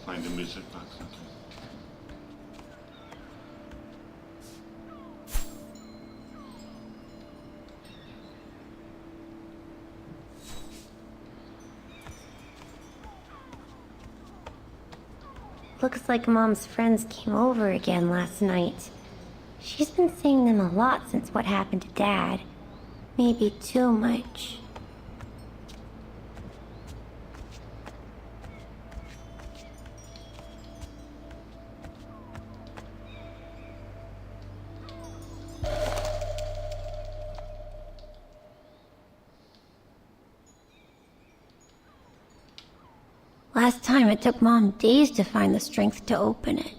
Find the music box. Okay. Looks like Mom's friends came over again last night. She's been seeing them a lot since what happened to Dad. Maybe too much. Last time it took Mom days to find the strength to open it.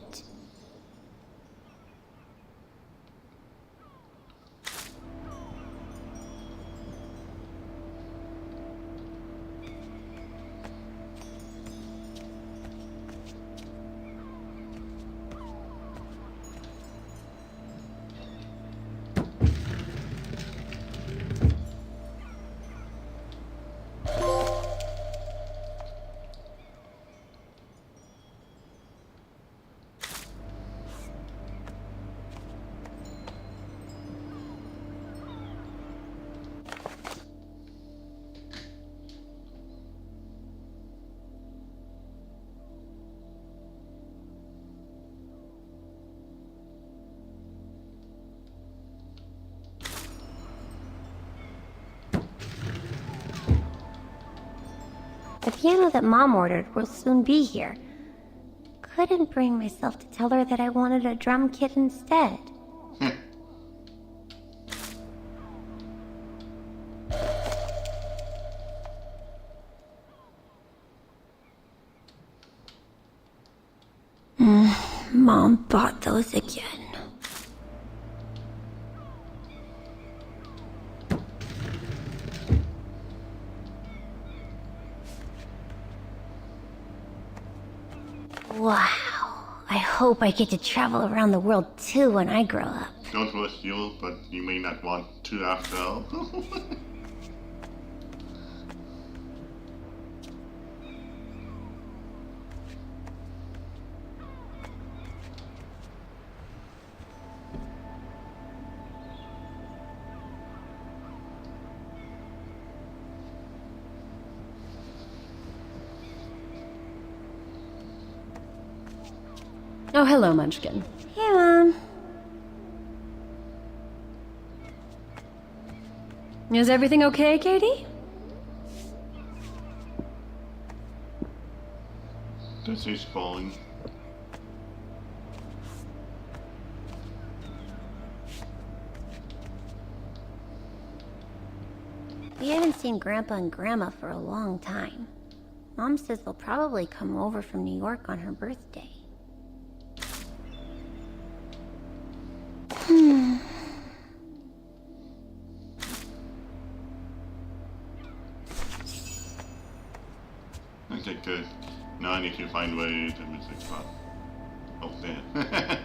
The piano that Mom ordered will soon be here. Couldn't bring myself to tell her that I wanted a drum kit instead. Mom bought those again. Wow. I hope I get to travel around the world too when I grow up. Don't rush you, but you may not want to after all. Oh, hello, Munchkin. Hey, Mom. Is everything okay, Katie? This is falling. We haven't seen Grandpa and Grandma for a long time. Mom says they'll probably come over from New York on her birthday. Okay, good. Now I need to find where the music box. Oh, there.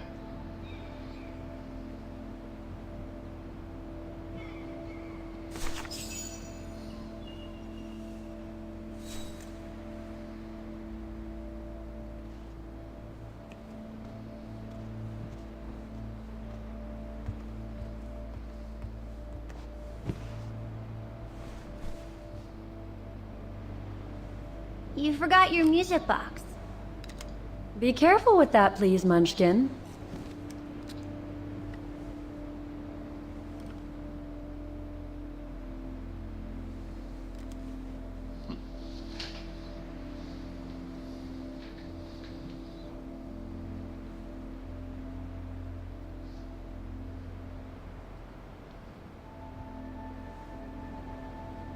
You forgot your music box. Be careful with that, please, Munchkin.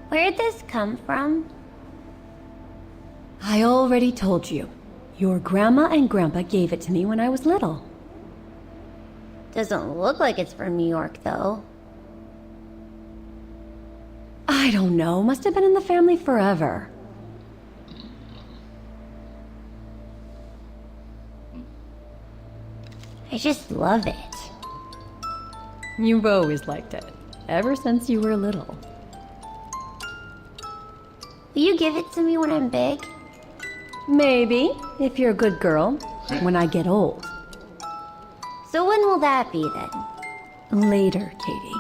Where'd this come from? I already told you. Your grandma and grandpa gave it to me when I was little. Doesn't look like it's from New York, though. I don't know. Must have been in the family forever. I just love it. You've always liked it. Ever since you were little. Will you give it to me when I'm big? Maybe, if you're a good girl, when I get old. So when will that be then? Later, Katie.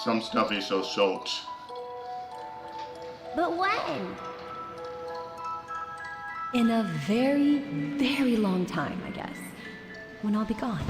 Some stuff is so soaked. But when? In a very, very long time, I guess. When I'll be gone.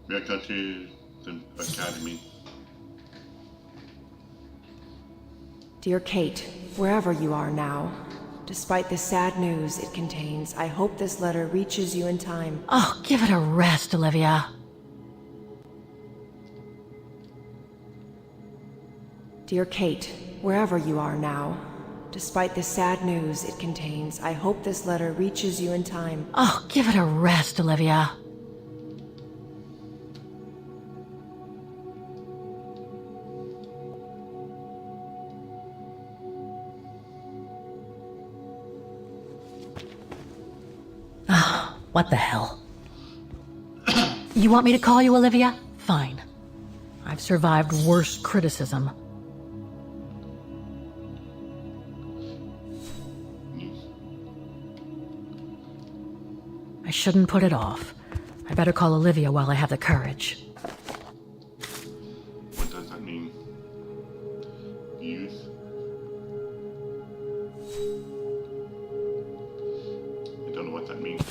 We'll go to the academy. Dear Kate, wherever you are now, despite the sad news it contains, I hope this letter reaches you in time. Oh, give it a rest, Olivia. Dear Kate, wherever you are now, despite the sad news it contains, I hope this letter reaches you in time. Oh, give it a rest, Olivia. What the hell? You want me to call you Olivia? Fine. I've survived worse criticism. I shouldn't put it off. I better call Olivia while I have the courage. What does that mean? Youth? I don't know what that means.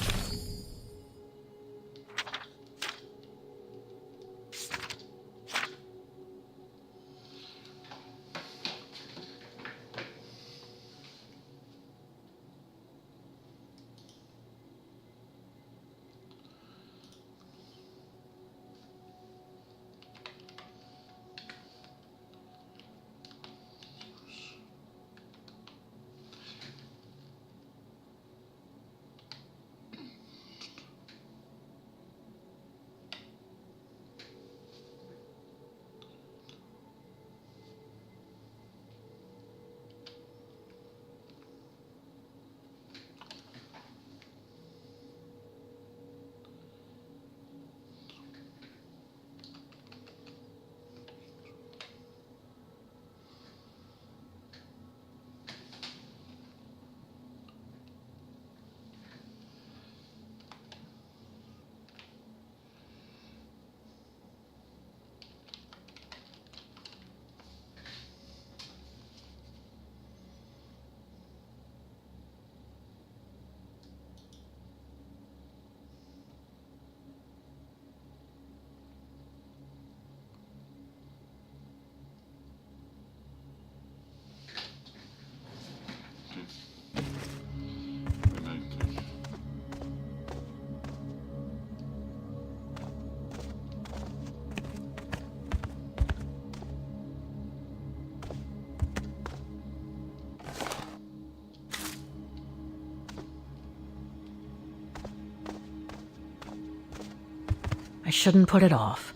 I shouldn't put it off.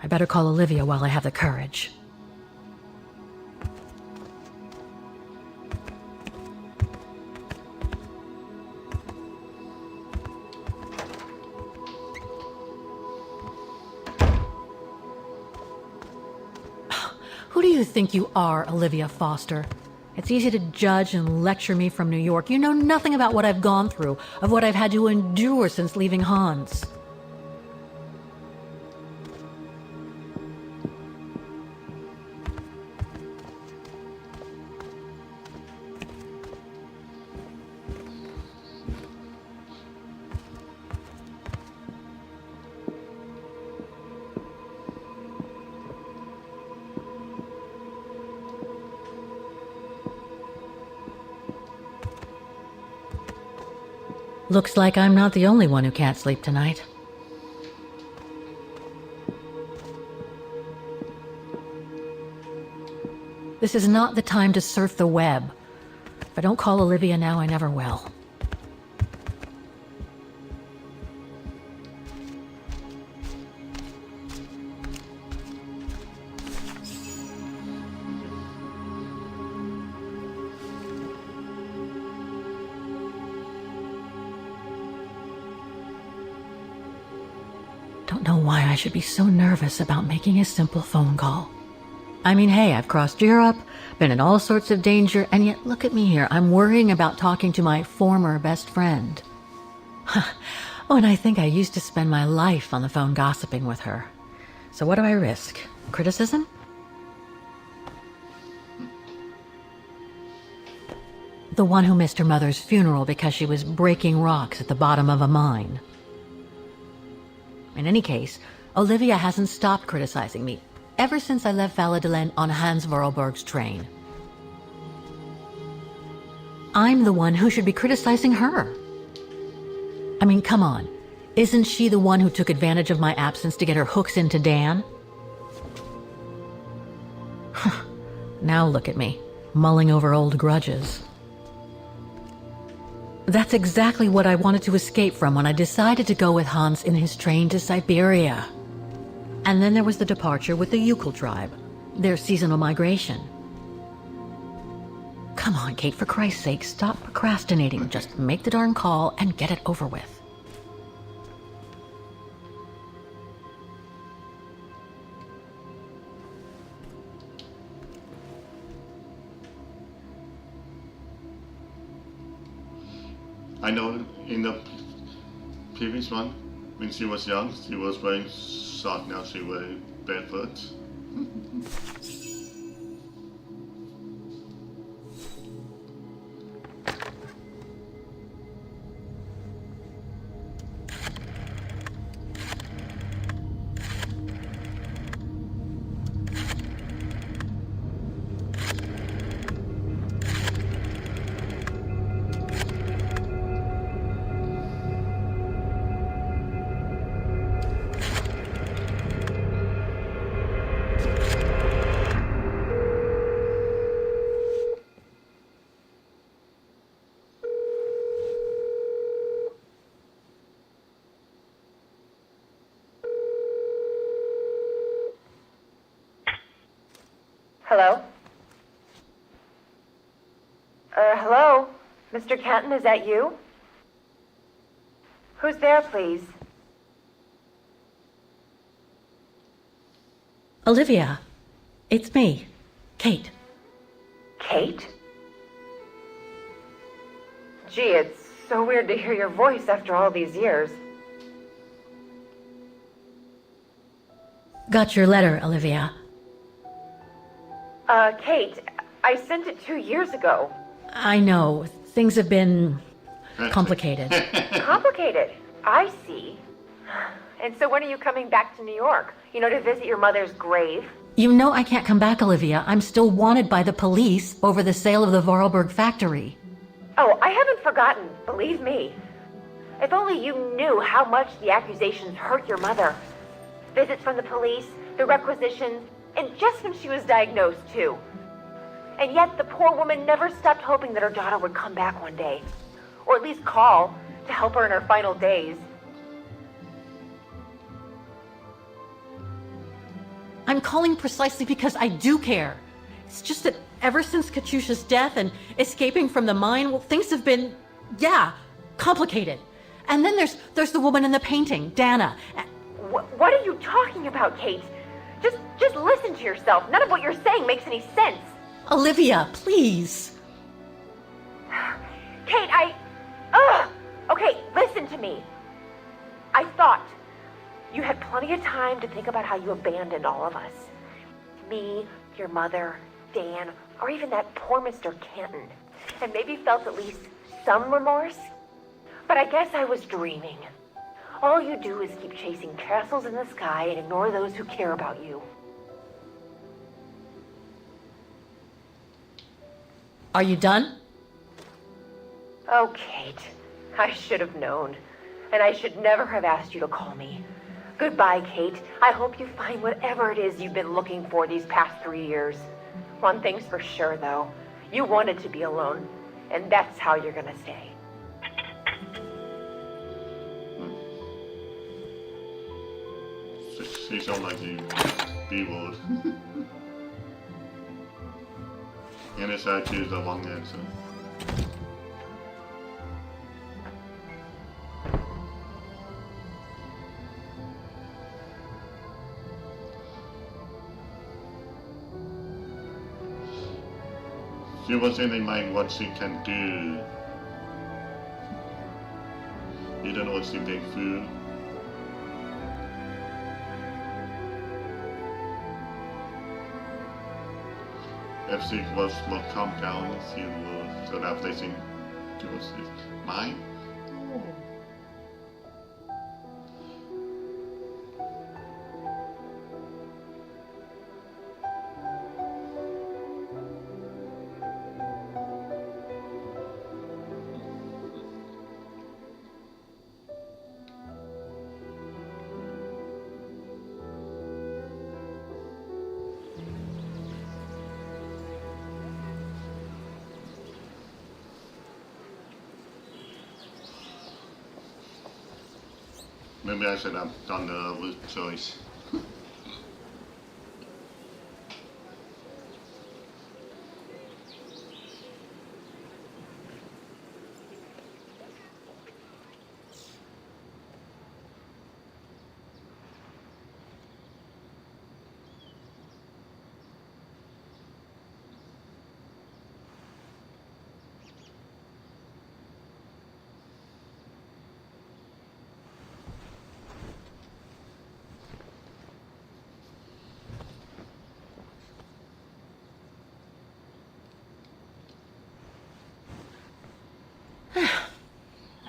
I better call Olivia while I have the courage. Who do you think you are, Olivia Foster? It's easy to judge and lecture me from New York. You know nothing about what I've gone through, of what I've had to endure since leaving Hans. Looks like I'm not the only one who can't sleep tonight. This is not the time to surf the web. If I don't call Olivia now, I never will. Don't know why I should be so nervous about making a simple phone call. I mean, hey, I've crossed Europe, been in all sorts of danger, and yet look at me here. I'm worrying about talking to my former best friend. Oh, and I think I used to spend my life on the phone gossiping with her. So what do I risk? Criticism? The one who missed her mother's funeral because she was breaking rocks at the bottom of a mine. In any case, Olivia hasn't stopped criticizing me ever since I left Valladolid on Hans Vorarlberg's train. I'm the one who should be criticizing her. I mean, come on. Isn't she the one who took advantage of my absence to get her hooks into Dan? Now look at me, mulling over old grudges. That's exactly what I wanted to escape from when I decided to go with Hans in his train to Syberia. And then there was the departure with the Yukon tribe, their seasonal migration. Come on, Kate, for Christ's sake, stop procrastinating. Just make the darn call and get it over with. I know in the previous one, when she was young, she was wearing socks, now she wears barefoot. Hello? Hello? Mr. Kenton, is that you? Who's there, please? Olivia, it's me, Kate. Kate? Gee, it's so weird to hear your voice after all these years. Got your letter, Olivia. Kate, I sent it 2 years ago. I know, things have been complicated. Complicated? I see. And so when are you coming back to New York? You know, to visit your mother's grave? You know I can't come back, Olivia. I'm still wanted by the police over the sale of the Vorarlberg factory. Oh, I haven't forgotten, believe me. If only you knew how much the accusations hurt your mother. Visits from the police, the requisitions, and just when she was diagnosed, too. And yet the poor woman never stopped hoping that her daughter would come back one day. Or at least call to help her in her final days. I'm calling precisely because I do care. It's just that ever since Katyusha's death and escaping from the mine, well, things have been, complicated. And then there's the woman in the painting, Dana. What are you talking about, Kate? Just listen to yourself. None of what you're saying makes any sense. Olivia, please. Kate, Okay, listen to me. I thought you had plenty of time to think about how you abandoned all of us. Me, your mother, Dan, or even that poor Mr. Kenton. And maybe felt at least some remorse. But I guess I was dreaming. All you do is keep chasing castles in the sky and ignore those who care about you. Are you done? Oh, Kate. I should have known. And I should never have asked you to call me. Goodbye, Kate. I hope you find whatever it is you've been looking for these past 3 years. One thing's for sure, though. You wanted to be alone. And that's how you're gonna stay. She sounds like a B-word. NSI choose the wrong answer. She was in her mind what she can do. You don't know what she's been through. If she was more calm down, she would sort of listen to what's his mind. Maybe I should have done the root choice.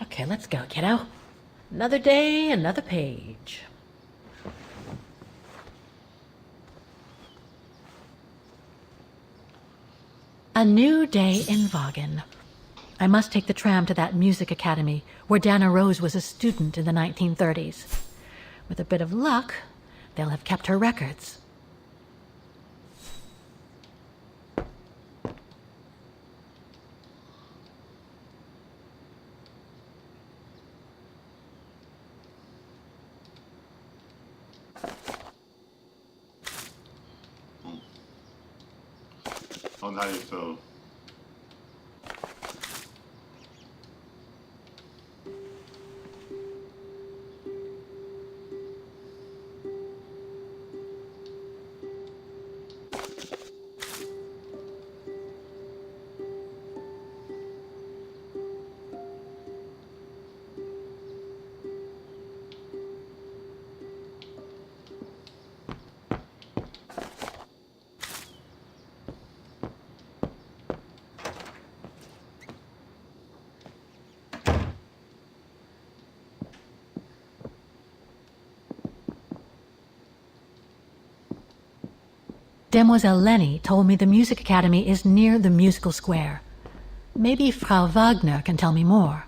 Okay, let's go, kiddo. Another day, another page. A new day in Vaughan. I must take the tram to that music academy where Dana Rose was a student in the 1930s. With a bit of luck, they'll have kept her records. Oh, nice, so. Demoiselle Lenny told me the music academy is near the musical square. Maybe Frau Wagner can tell me more.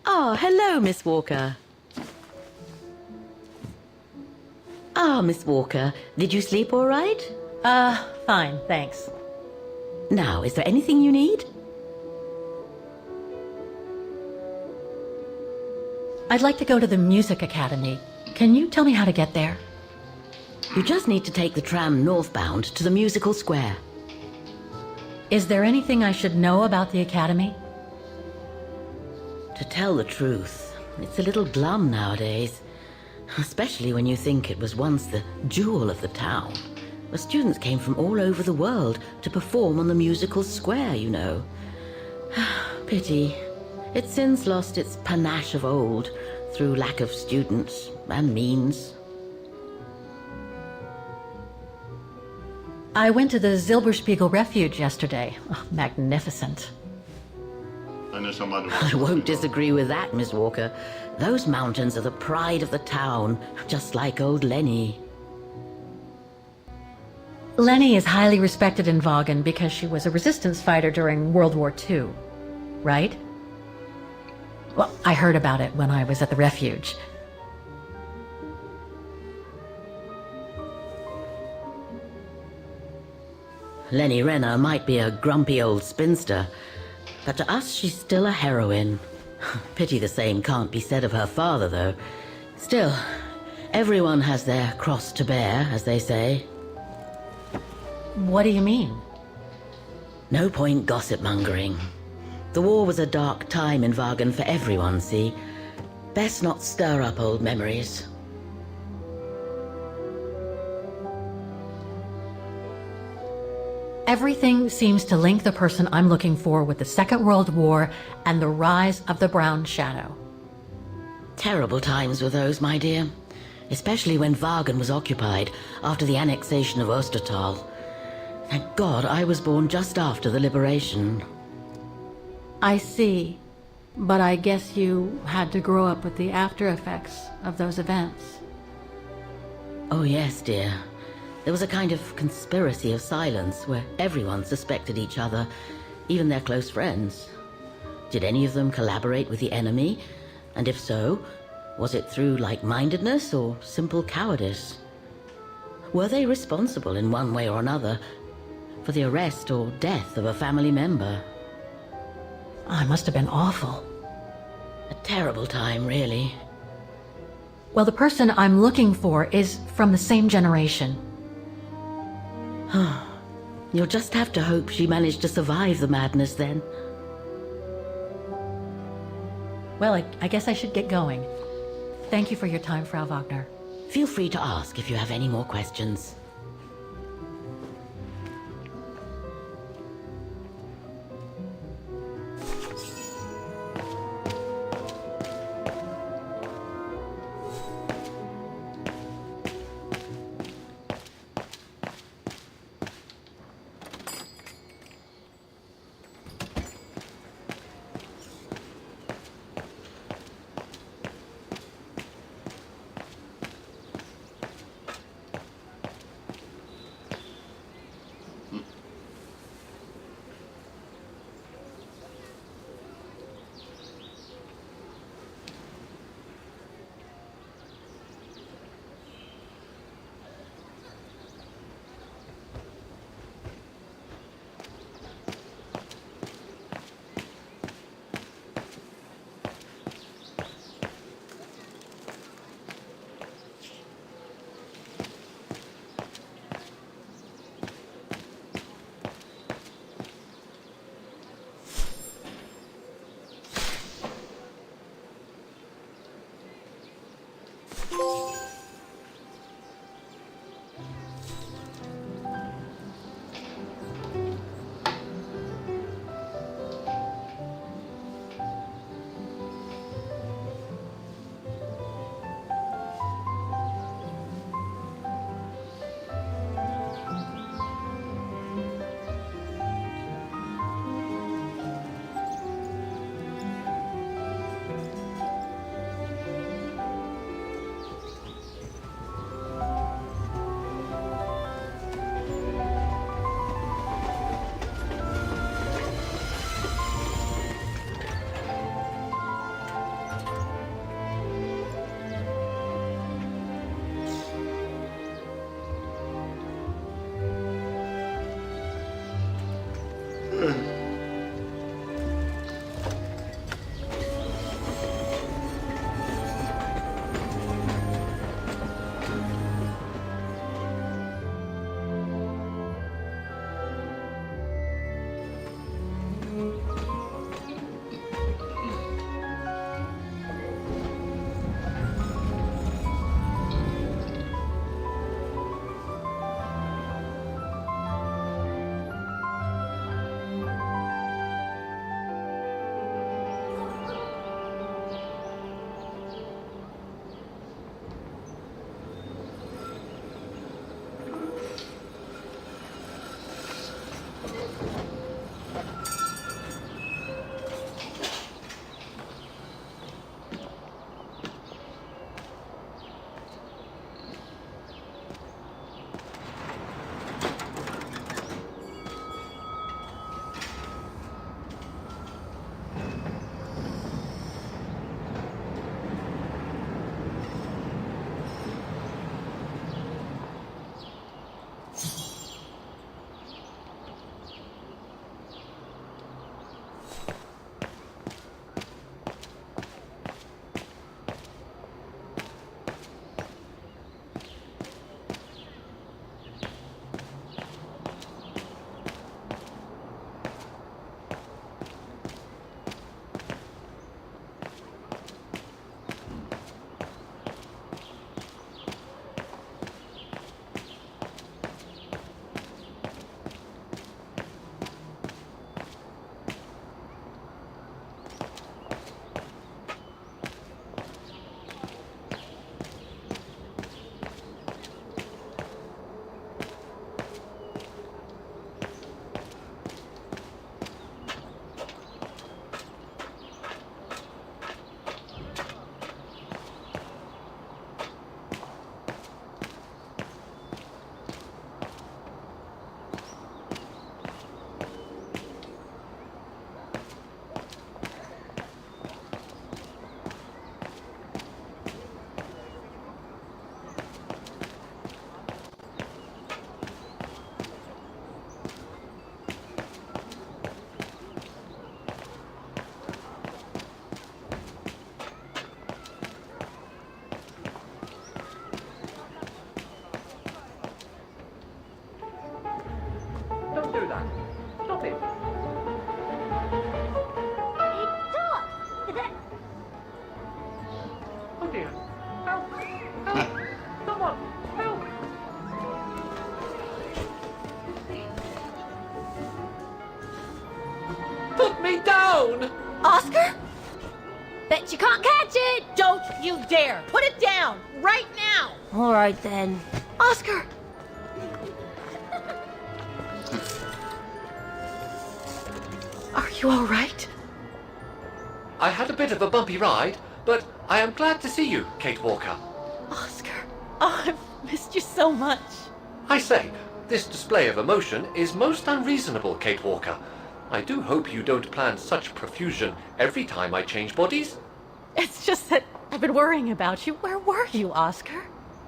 Oh, hello, Miss Walker. Miss Walker, did you sleep all right? Fine, thanks. Now, is there anything you need? I'd like to go to the music academy. Can you tell me how to get there? You just need to take the tram northbound to the musical square. Is there anything I should know about the academy? To tell the truth, it's a little glum nowadays. Especially when you think it was once the jewel of the town, where students came from all over the world to perform on the musical square, you know. Pity. It's since lost its panache of old through lack of students and means. I went to the Zilberspiegel Refuge yesterday. Oh, magnificent. I know somebody. I won't disagree with that, Miss Walker. Those mountains are the pride of the town, just like old Lenny. Lenny is highly respected in Vaughan because she was a resistance fighter during World War II, right? Well, I heard about it when I was at the refuge. Lenny Renner might be a grumpy old spinster, but to us she's still a heroine. Pity the same can't be said of her father, though. Still, everyone has their cross to bear, as they say. What do you mean? No point gossip-mongering. The war was a dark time in Vaughan for everyone, see? Best not stir up old memories. Everything seems to link the person I'm looking for with the Second World War and the rise of the Brown Shadow. Terrible times were those, my dear. Especially when Vaughan was occupied after the annexation of Ostertal. Thank God I was born just after the liberation. I see. But I guess you had to grow up with the after effects of those events. Oh yes, dear. There was a kind of conspiracy of silence where everyone suspected each other, even their close friends. Did any of them collaborate with the enemy? And if so, was it through like-mindedness or simple cowardice? Were they responsible in one way or another for the arrest or death of a family member? Oh, it must have been awful. A terrible time, really. Well, the person I'm looking for is from the same generation. You'll just have to hope she managed to survive the madness then. Well, I guess I should get going. Thank you for your time, Frau Wagner. Feel free to ask if you have any more questions. Oscar? Bet you can't catch it! Don't you dare! Put it down! Right now! All right then. Oscar! Are you all right? I had a bit of a bumpy ride, but I am glad to see you, Kate Walker. Oscar, oh, I've missed you so much. I say, this display of emotion is most unreasonable, Kate Walker. I do hope you don't plan such profusion every time I change bodies. It's just that I've been worrying about you. Where were you, Oscar?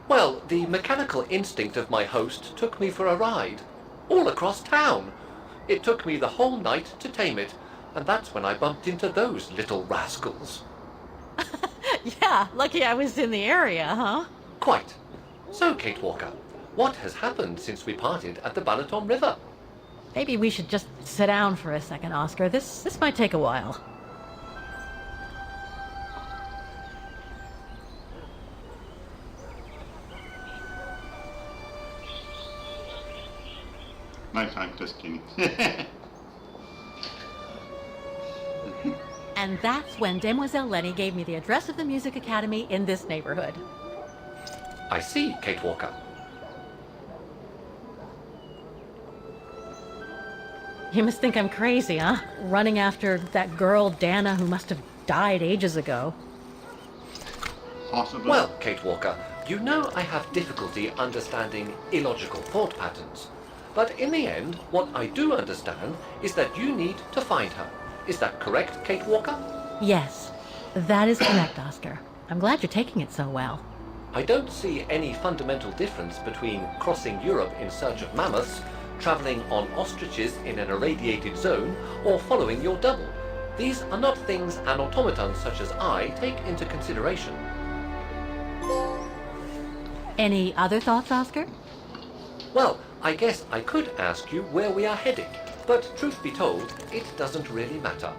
Well, the mechanical instinct of my host took me for a ride, all across town. It took me the whole night to tame it, and that's when I bumped into those little rascals. Yeah, lucky I was in the area, huh? Quite. So, Kate Walker, what has happened since we parted at the Balaton River? Maybe we should just sit down for a second, Oscar. This might take a while. Nice, I'm just kidding. And that's when Demoiselle Lenny gave me the address of the music academy in this neighborhood. I see, Kate Walker. You must think I'm crazy, huh? Running after that girl, Dana, who must have died ages ago. Possible. Well, Kate Walker, you know I have difficulty understanding illogical thought patterns. But in the end, what I do understand is that you need to find her. Is that correct, Kate Walker? Yes, that is correct, Oscar. I'm glad you're taking it so well. I don't see any fundamental difference between crossing Europe in search of mammoths, traveling on ostriches in an irradiated zone, or following your double. These are not things an automaton such as I take into consideration. Any other thoughts, Oscar? Well, I guess I could ask you where we are heading, but truth be told, it doesn't really matter.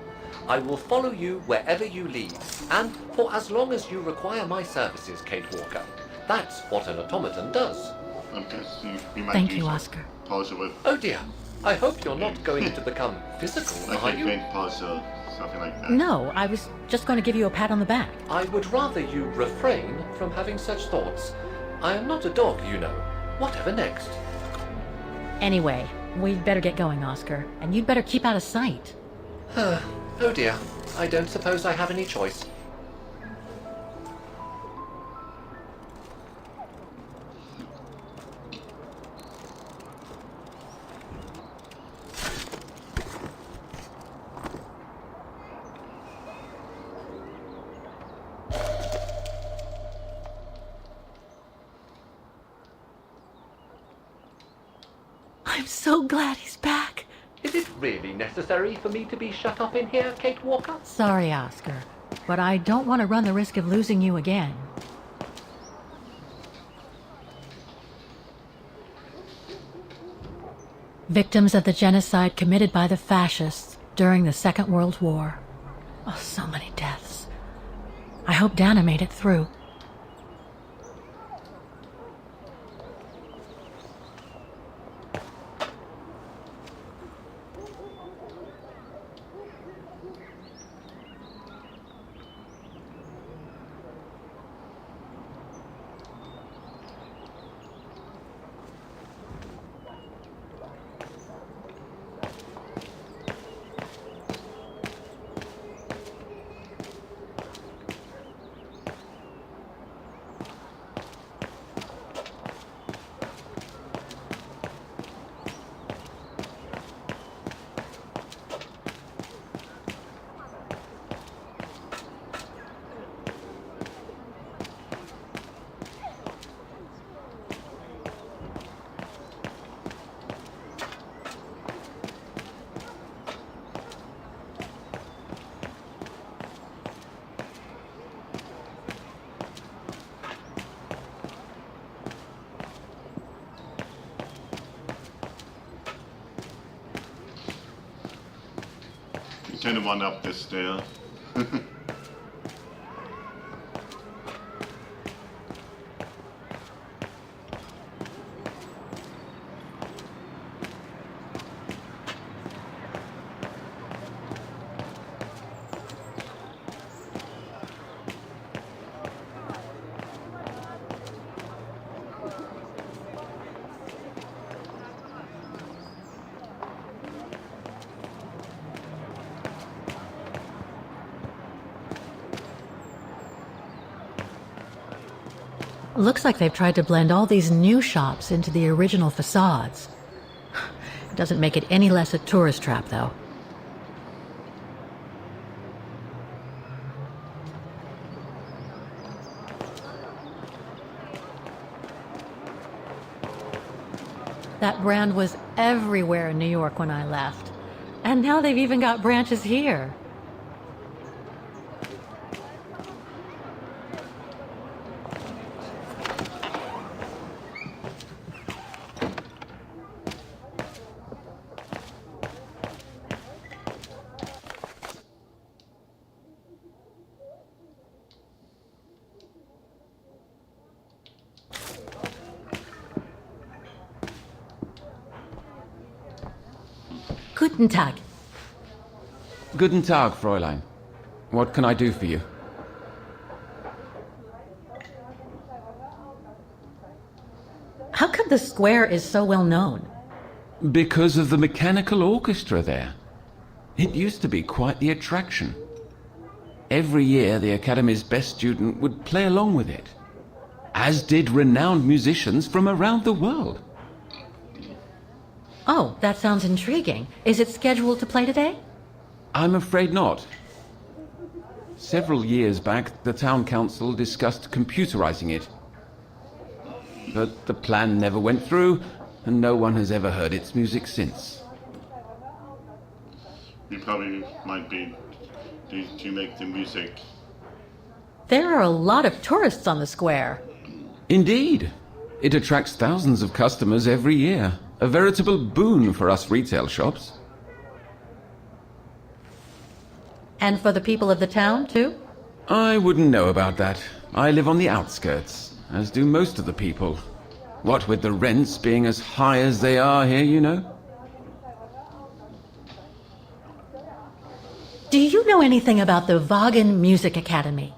I will follow you wherever you lead, and for as long as you require my services, Kate Walker. That's what an automaton does. I'm guessing we might Thank use you, a Oscar. puzzle. Oh dear, I hope you're not going to become physical, Like are a you? paint puzzle, something like that. No, I was just going to give you a pat on the back. I would rather you refrain from having such thoughts. I am not a dog, you know. Whatever next? Anyway, we'd better get going, Oscar, and you'd better keep out of sight. Oh dear, I don't suppose I have any choice. I'm so glad he's back. Is it really necessary for me to be shut up in here, Kate Walker? Sorry, Oscar, but I don't want to run the risk of losing you again. Victims of the genocide committed by the fascists during the Second World War. Oh, so many deaths. I hope Dana made it through. Kind of one up this stair. Looks like they've tried to blend all these new shops into the original facades. It doesn't make it any less a tourist trap, though. That brand was everywhere in New York when I left. And now they've even got branches here. Guten Tag. Guten Tag, Fräulein. What can I do for you? How come the square is so well known? Because of the mechanical orchestra there. It used to be quite the attraction. Every year the Academy's best student would play along with it, as did renowned musicians from around the world. Oh, that sounds intriguing. Is it scheduled to play today? I'm afraid not. Several years back, the town council discussed computerizing it. But the plan never went through, and no one has ever heard its music since. We probably might be to make the music. There are a lot of tourists on the square. Indeed. It attracts thousands of customers every year. A veritable boon for us retail shops. And for the people of the town, too? I wouldn't know about that. I live on the outskirts, as do most of the people. What with the rents being as high as they are here, you know. Do you know anything about the Wagen Music Academy?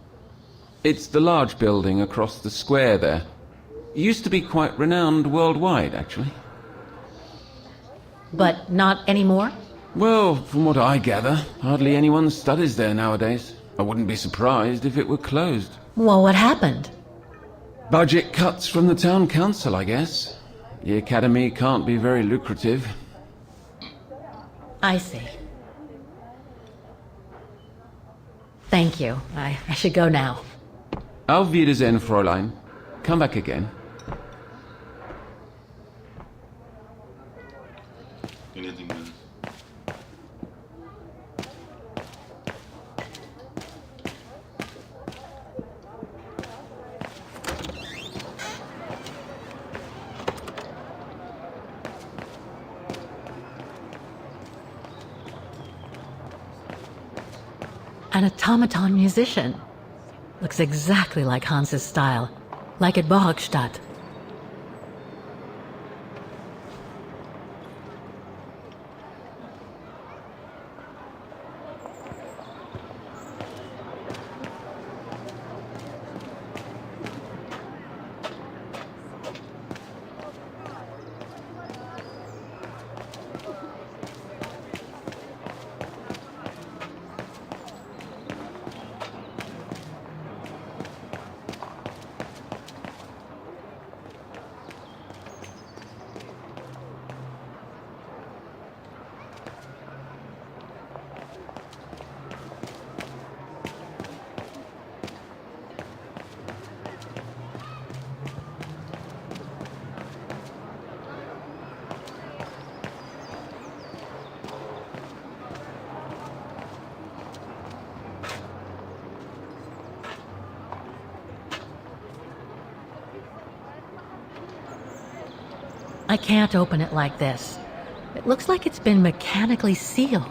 It's the large building across the square there. Used to be quite renowned worldwide, actually. But not anymore? Well, from what I gather, hardly anyone studies there nowadays. I wouldn't be surprised if it were closed. Well, what happened? Budget cuts from the town council, I guess. The academy can't be very lucrative. I see. Thank you. I should go now. Auf Wiedersehen, Fräulein. Come back again. Anything else? An automaton musician. Looks exactly like Hans's style. Like at Borgstadt. I can't open it like this. It looks like it's been mechanically sealed.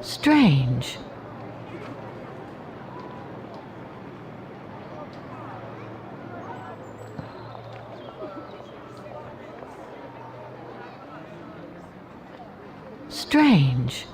Strange. Strange.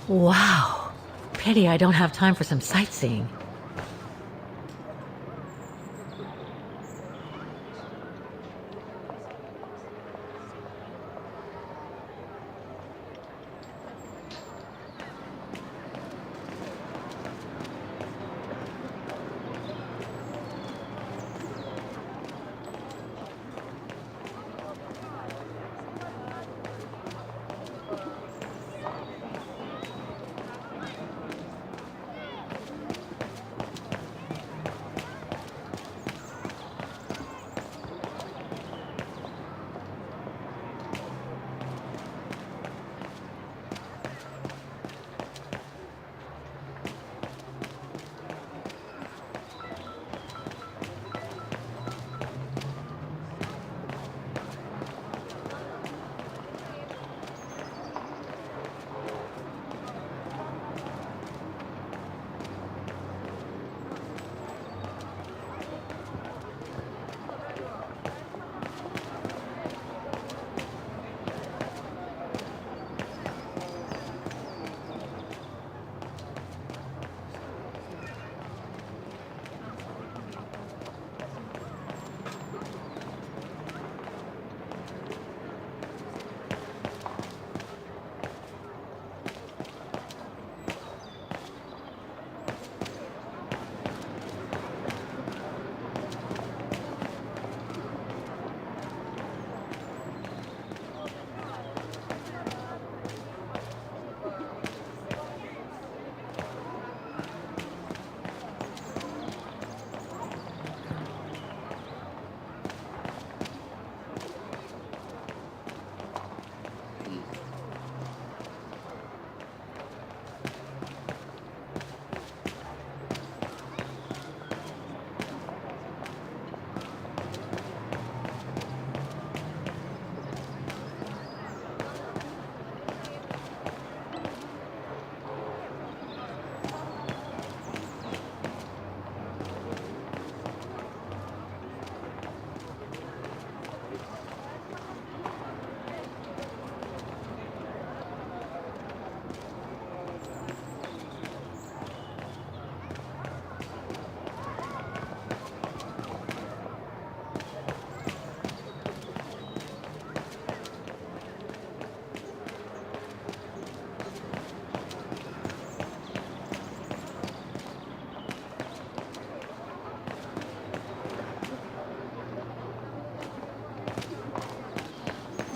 Wow. Pity I don't have time for some sightseeing.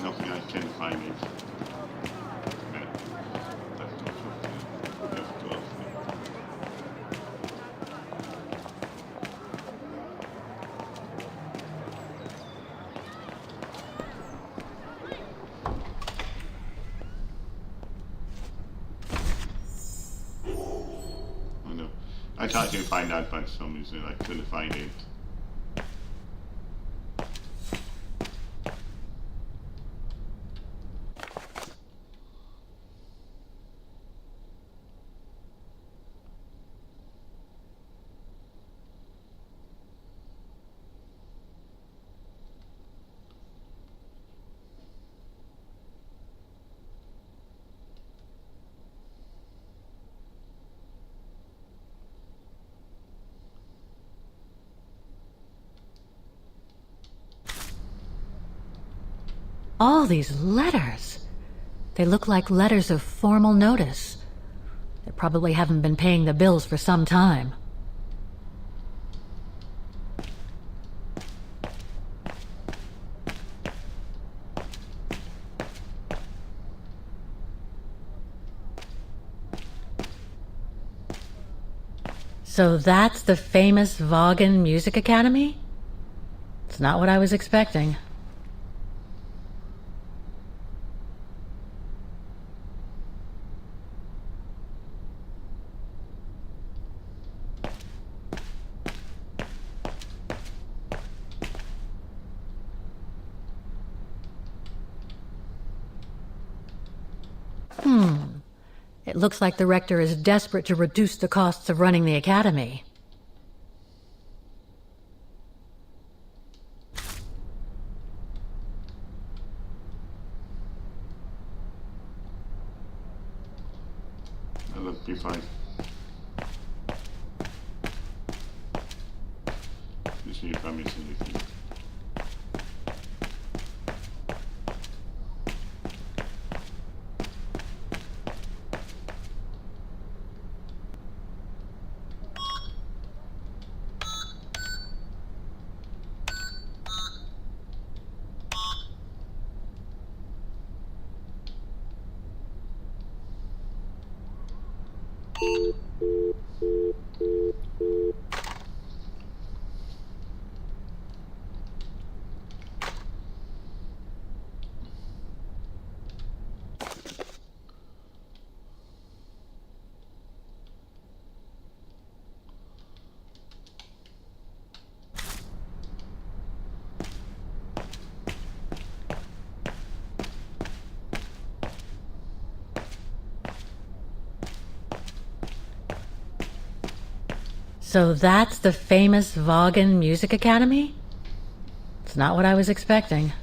Nothing I can find it. Yeah. Left to I know. I tried to find that, but for some reason I couldn't find it. All these letters. They look like letters of formal notice. They probably haven't been paying the bills for some time. So that's the famous Vaughan Music Academy? It's not what I was expecting. It looks like the rector is desperate to reduce the costs of running the academy. be fine. You see if I miss anything. So that's the famous Vaughan Music Academy? It's not what I was expecting.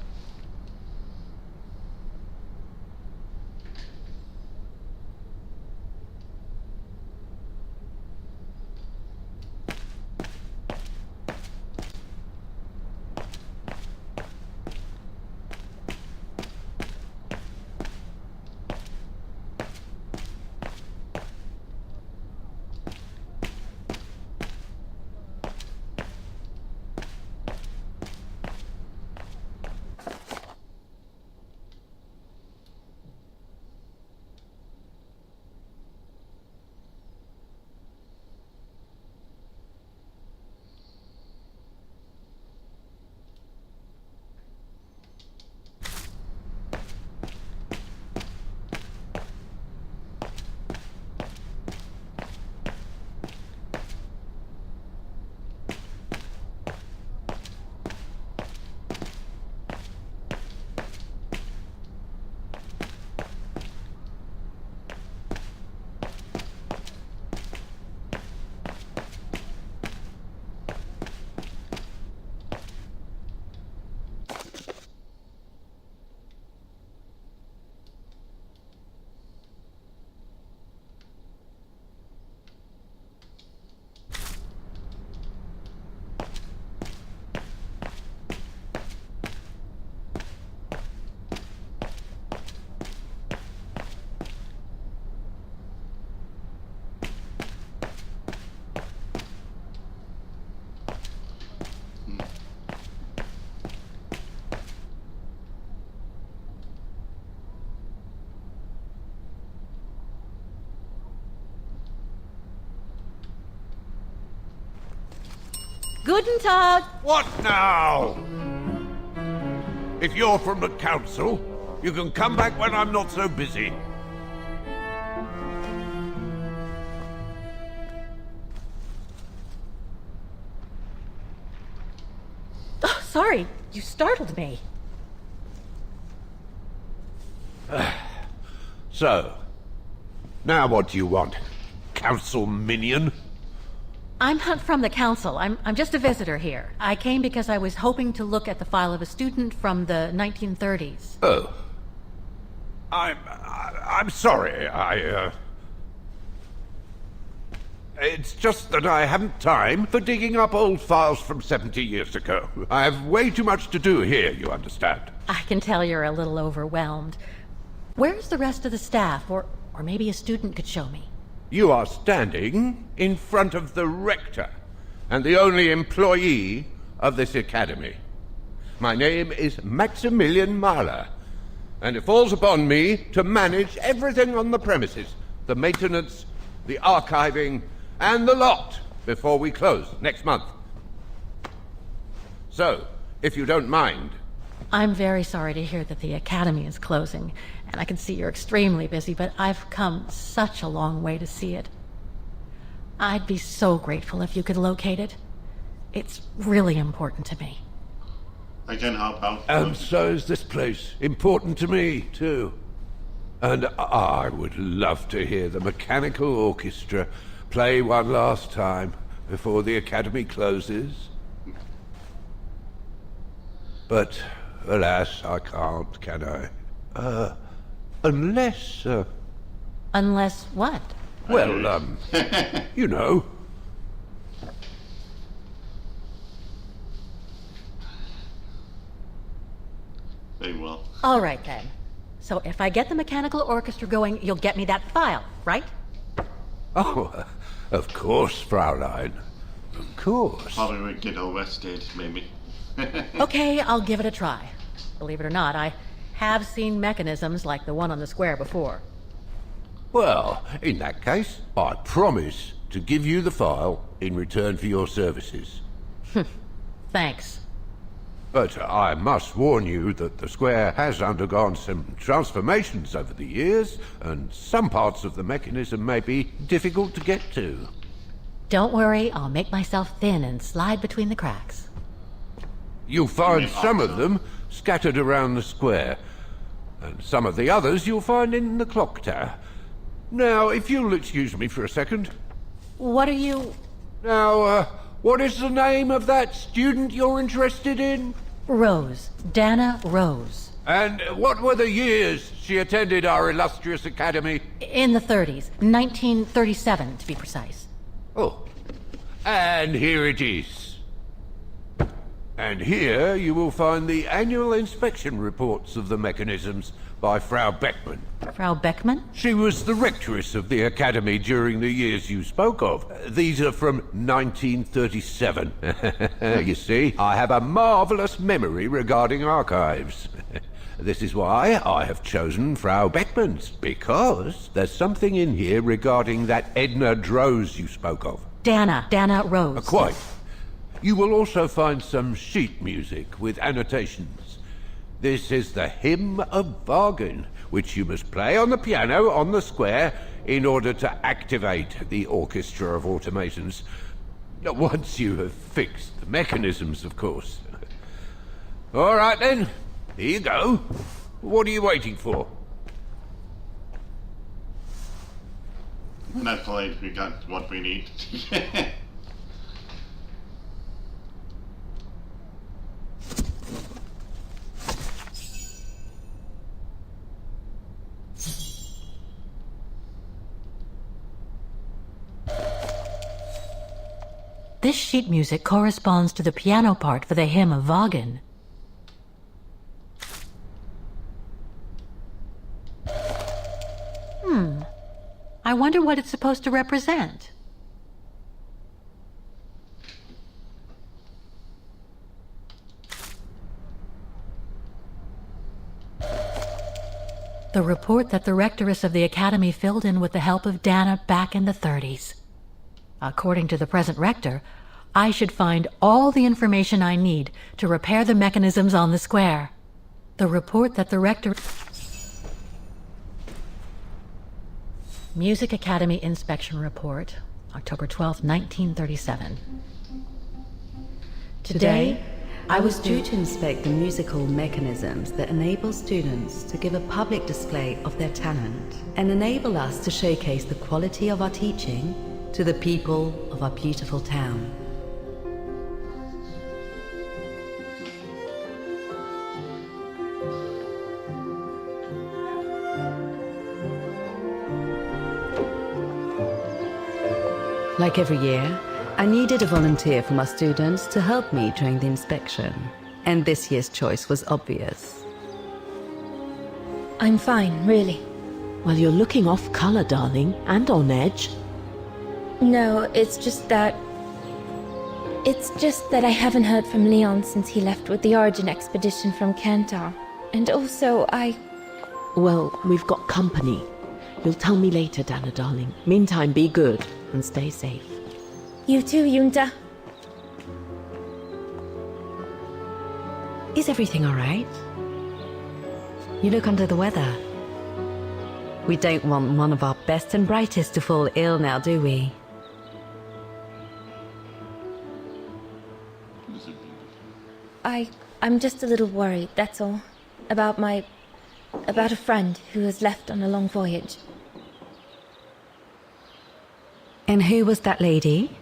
Guten Tag! What now? If you're from the council, you can come back when I'm not so busy. Oh, sorry, you startled me. So, now what do you want? Council minion? I'm not from the council. I'm just a visitor here. I came because I was hoping to look at the file of a student from the 1930s. Oh. I'm sorry, It's just that I haven't time for digging up old files from 70 years ago. I have way too much to do here, you understand. I can tell you're a little overwhelmed. Where's the rest of the staff? Or maybe a student could show me. You are standing in front of the rector and the only employee of this academy. My name is Maximilian Mahler, and it falls upon me to manage everything on the premises, the maintenance, the archiving, and the lot before we close next month. So, if you don't mind... I'm very sorry to hear that the academy is closing, and I can see you're extremely busy, but I've come such a long way to see it. I'd be so grateful if you could locate it. It's really important to me. I can help out. And so is this place important to me, too. And I would love to hear the mechanical orchestra play one last time before the academy closes. But, alas, I can't, can I? Unless... Unless what? Well, you know. Very well. All right, then. So if I get the mechanical orchestra going, you'll get me that file, right? Oh, of course, Fraulein. Of course. Probably would get arrested, maybe. Okay, I'll give it a try. Believe it or not, I have seen mechanisms like the one on the square before. Well, in that case, I promise to give you the file in return for your services. Thanks. But I must warn you that the square has undergone some transformations over the years, and some parts of the mechanism may be difficult to get to. Don't worry, I'll make myself thin and slide between the cracks. You'll find some of them scattered around the square, and some of the others you'll find in the clock tower. Now, if you'll excuse me for a second. What are you... Now, what is the name of that student you're interested in? Rose. Dana Rose. And what were the years she attended our illustrious academy? In the 30s. 1937, to be precise. Oh, and here it is. And here you will find the annual inspection reports of the mechanisms by Frau Beckmann. Frau Beckmann? She was the rectress of the academy during the years you spoke of. These are from 1937. You see, I have a marvelous memory regarding archives. This is why I have chosen Frau Beckmann's, because there's something in here regarding that Edna Drose you spoke of. Dana Rose. Quite. You will also find some sheet music with annotations. This is the Hymn of Bargain, which you must play on the piano on the square in order to activate the Orchestra of Automatons. Once you have fixed the mechanisms, of course. All right, then. Here you go. What are you waiting for? That's like we got what we need. This sheet music corresponds to the piano part for the Hymn of Wagen. I wonder what it's supposed to represent. The report that the rectoress of the academy filled in with the help of Dana back in the 30s. According to the present rector, I should find all the information I need to repair the mechanisms on the square. The report that the rector... Music Academy Inspection Report, October 12, 1937. Today, I was due to inspect the musical mechanisms that enable students to give a public display of their talent and enable us to showcase the quality of our teaching to the people of our beautiful town. Like every year, I needed a volunteer from our students to help me during the inspection, and this year's choice was obvious. I'm fine, really. Well, you're looking off color, darling, and on edge. No, it's just that I haven't heard from Leon since he left with the Origin expedition from Kantar. And also, Well, we've got company. You'll tell me later, Dana, darling. Meantime, be good and stay safe. You too, Yunta. Is everything all right? You look under the weather. We don't want one of our best and brightest to fall ill now, do we? I'm just a little worried, that's all. About a friend who has left on a long voyage. And who was that lady?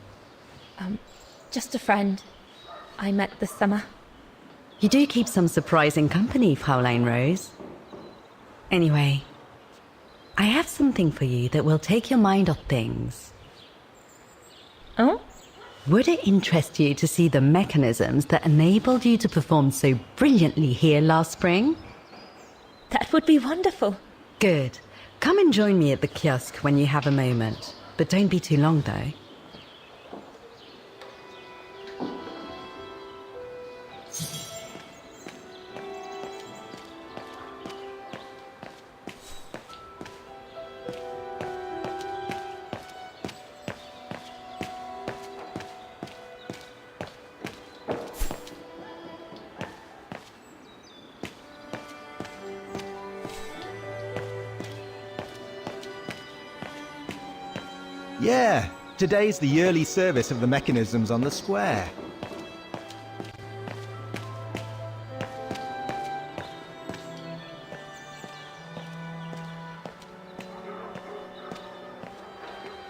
Just a friend I met this summer. You do keep some surprising company, Fraulein Rose. Anyway, I have something for you that will take your mind off things. Oh? Would it interest you to see the mechanisms that enabled you to perform so brilliantly here last spring? That would be wonderful. Good. Come and join me at the kiosk when you have a moment. But don't be too long, though. Yeah, today's the yearly service of the mechanisms on the square.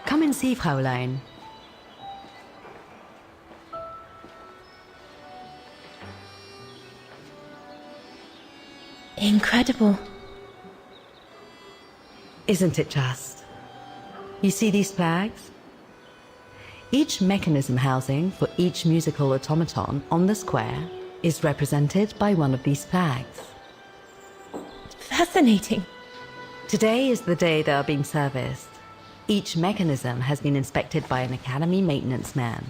Come and see, Fraulein. Incredible. Isn't it just? You see these flags? Each mechanism housing for each musical automaton on the square is represented by one of these flags. Fascinating. Today is the day they are being serviced. Each mechanism has been inspected by an Academy maintenance man.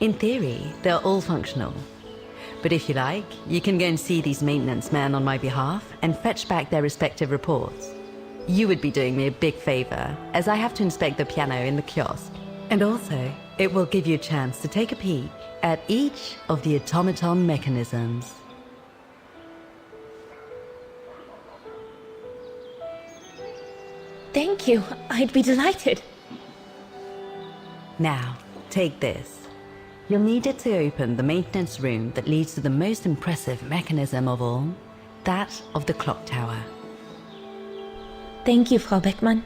In theory, they're all functional. But if you like, you can go and see these maintenance men on my behalf and fetch back their respective reports. You would be doing me a big favor, as I have to inspect the piano in the kiosk. And also, it will give you a chance to take a peek at each of the automaton mechanisms. Thank you. I'd be delighted. Now, take this. You'll need it to open the maintenance room that leads to the most impressive mechanism of all, that of the clock tower. Thank you, Frau Beckmann.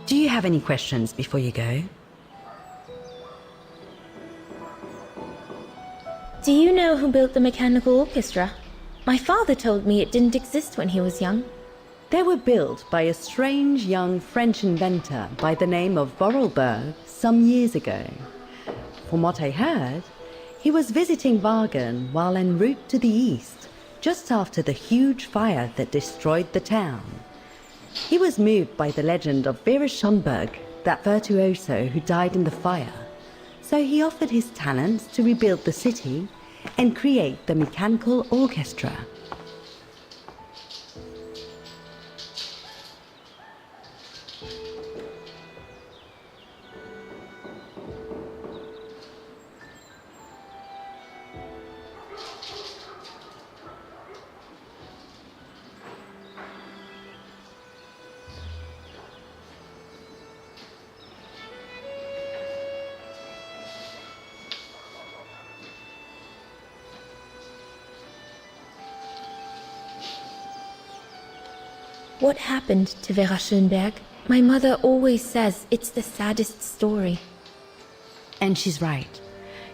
Do you have any questions before you go? Do you know who built the mechanical orchestra? My father told me it didn't exist when he was young. They were built by a strange young French inventor by the name of Vorarlberg some years ago. From what I heard, he was visiting Wagen while en route to the east, just after the huge fire that destroyed the town. He was moved by the legend of Vera Schönberg, that virtuoso who died in the fire. So he offered his talents to rebuild the city and create the mechanical orchestra. What happened to Vera Schönberg? My mother always says it's the saddest story. And she's right.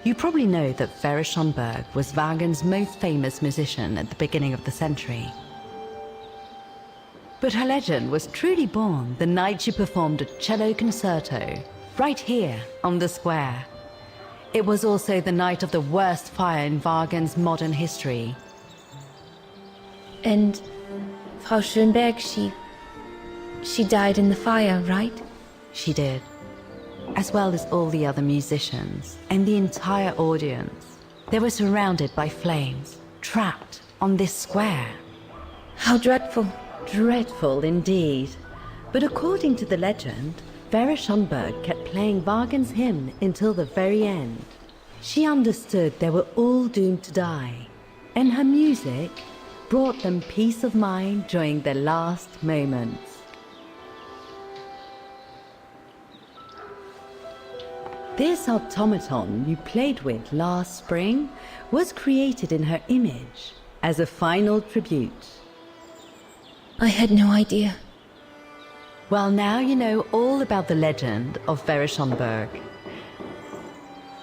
You probably know that Vera Schönberg was Wagen's most famous musician at the beginning of the century. But her legend was truly born the night she performed a cello concerto, right here on the square. It was also the night of the worst fire in Wagen's modern history. And Frau Schönberg, she died in the fire, right? She did, as well as all the other musicians and the entire audience. They were surrounded by flames, trapped on this square. How dreadful. Dreadful indeed. But according to the legend, Vera Schönberg kept playing Wagen's hymn until the very end. She understood they were all doomed to die, and her music brought them peace of mind during their last moments. This automaton you played with last spring was created in her image as a final tribute. I had no idea. Well, now you know all about the legend of Vera Schönberg.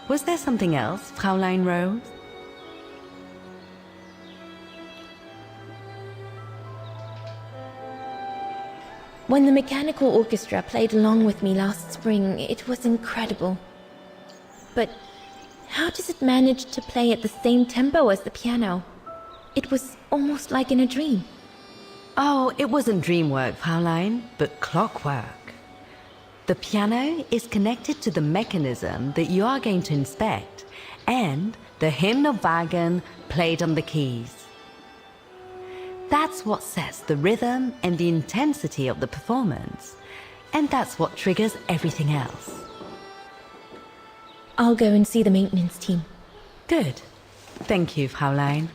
Was there something else, Fraulein Rose? When the mechanical orchestra played along with me last spring, it was incredible. But how does it manage to play at the same tempo as the piano? It was almost like in a dream. Oh, it wasn't dream work, Fraulein, but clockwork. The piano is connected to the mechanism that you are going to inspect, and the hymn of Wagen played on the keys. That's what sets the rhythm and the intensity of the performance, and that's what triggers everything else. I'll go and see the maintenance team. Good. Thank you, Fraulein.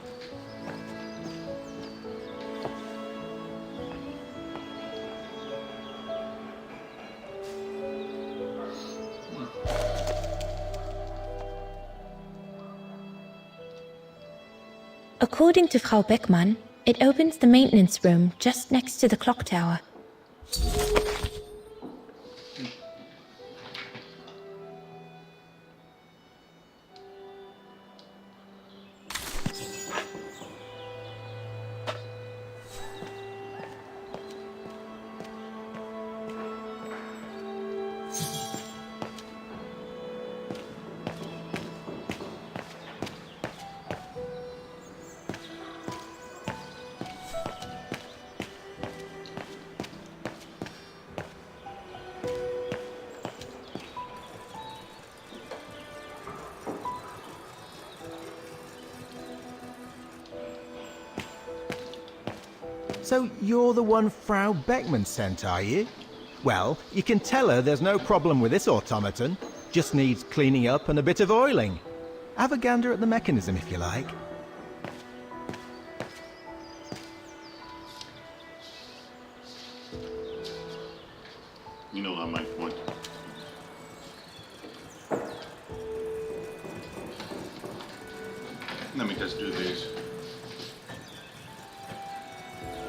According to Frau Beckmann, it opens the maintenance room just next to the clock tower. So you're the one Frau Beckmann sent, are you? Well, you can tell her there's no problem with this automaton. Just needs cleaning up and a bit of oiling. Have a gander at the mechanism if you like. You know, I might want. Let me just do this.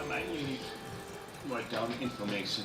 I might need to write down information.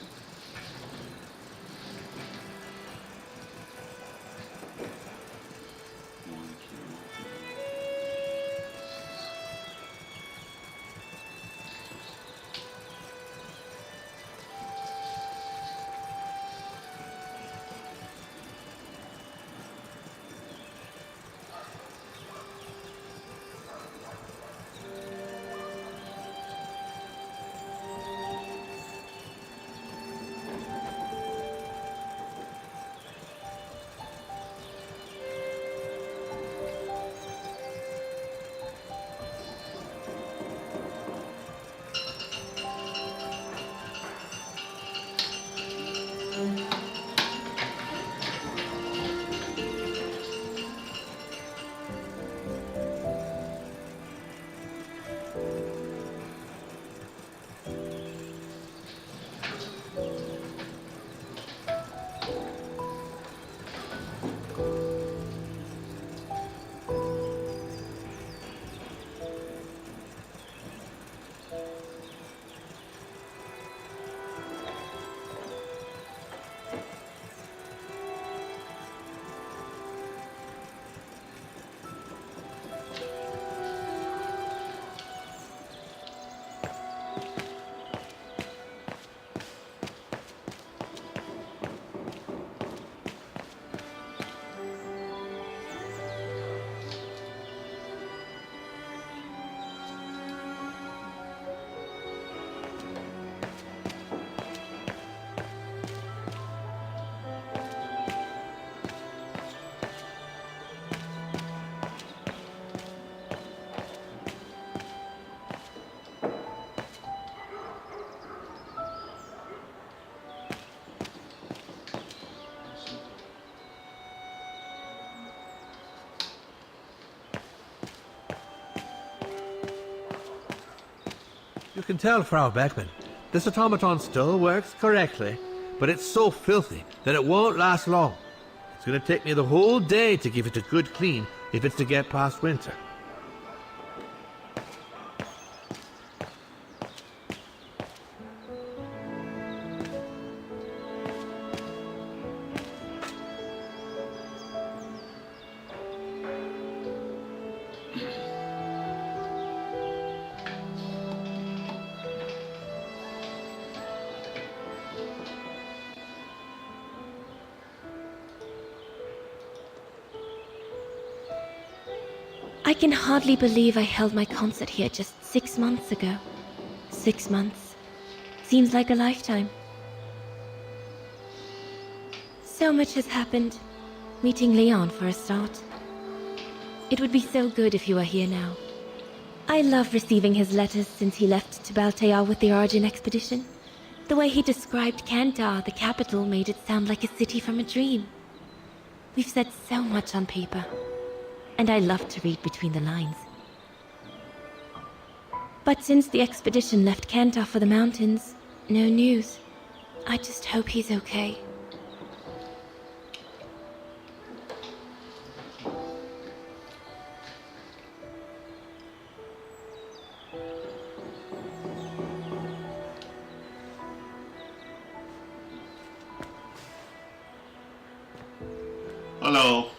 You can tell, Frau Beckmann, this automaton still works correctly, but it's so filthy that it won't last long. It's going to take me the whole day to give it a good clean if it's to get past winter. I can hardly believe I held my concert here just 6 months ago. 6 months. Seems like a lifetime. So much has happened. Meeting Leon for a start. It would be so good if you were here now. I love receiving his letters since he left to Baltea with the Origin expedition. The way he described Kantar, the capital, made it sound like a city from a dream. We've said so much on paper, and I love to read between the lines. But since the expedition left Kantar for the mountains, no news. I just hope he's okay. Hello.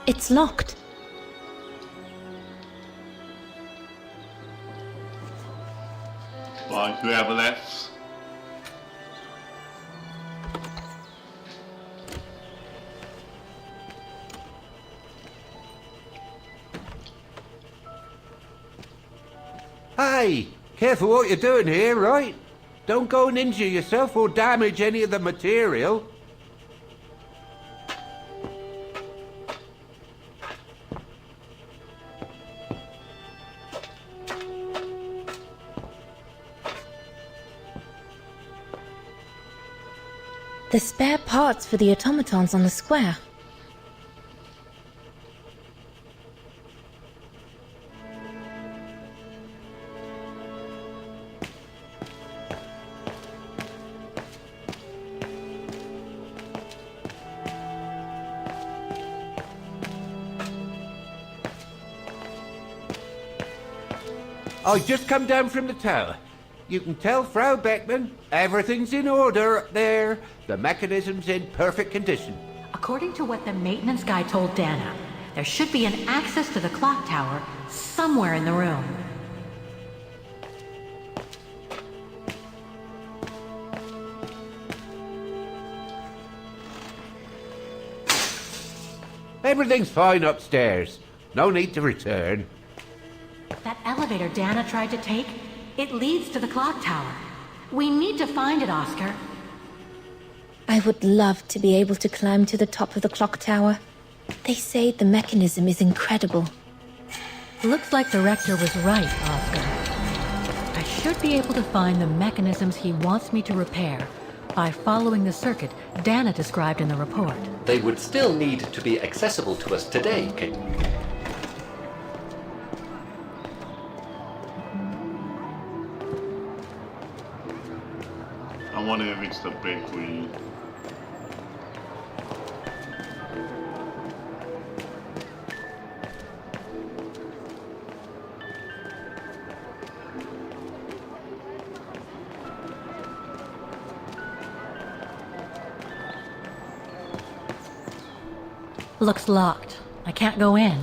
It's locked. Right, whoever left. Hey, careful what you're doing here, right? Don't go and injure yourself or damage any of the material. The spare parts for the automatons on the square. I just come down from the tower. You can tell Frau Beckman everything's in order up there. The mechanism's in perfect condition. According to what the maintenance guy told Dana, there should be an access to the clock tower somewhere in the room. Everything's fine upstairs. No need to return. That elevator Dana tried to take, it leads to the clock tower. We need to find it, Oscar. I would love to be able to climb to the top of the clock tower. They say the mechanism is incredible. Looks like the Rector was right, Oscar. I should be able to find the mechanisms he wants me to repair by following the circuit Dana described in the report. They would still need to be accessible to us today, King. I wonder if it's the bakery. Looks locked. I can't go in.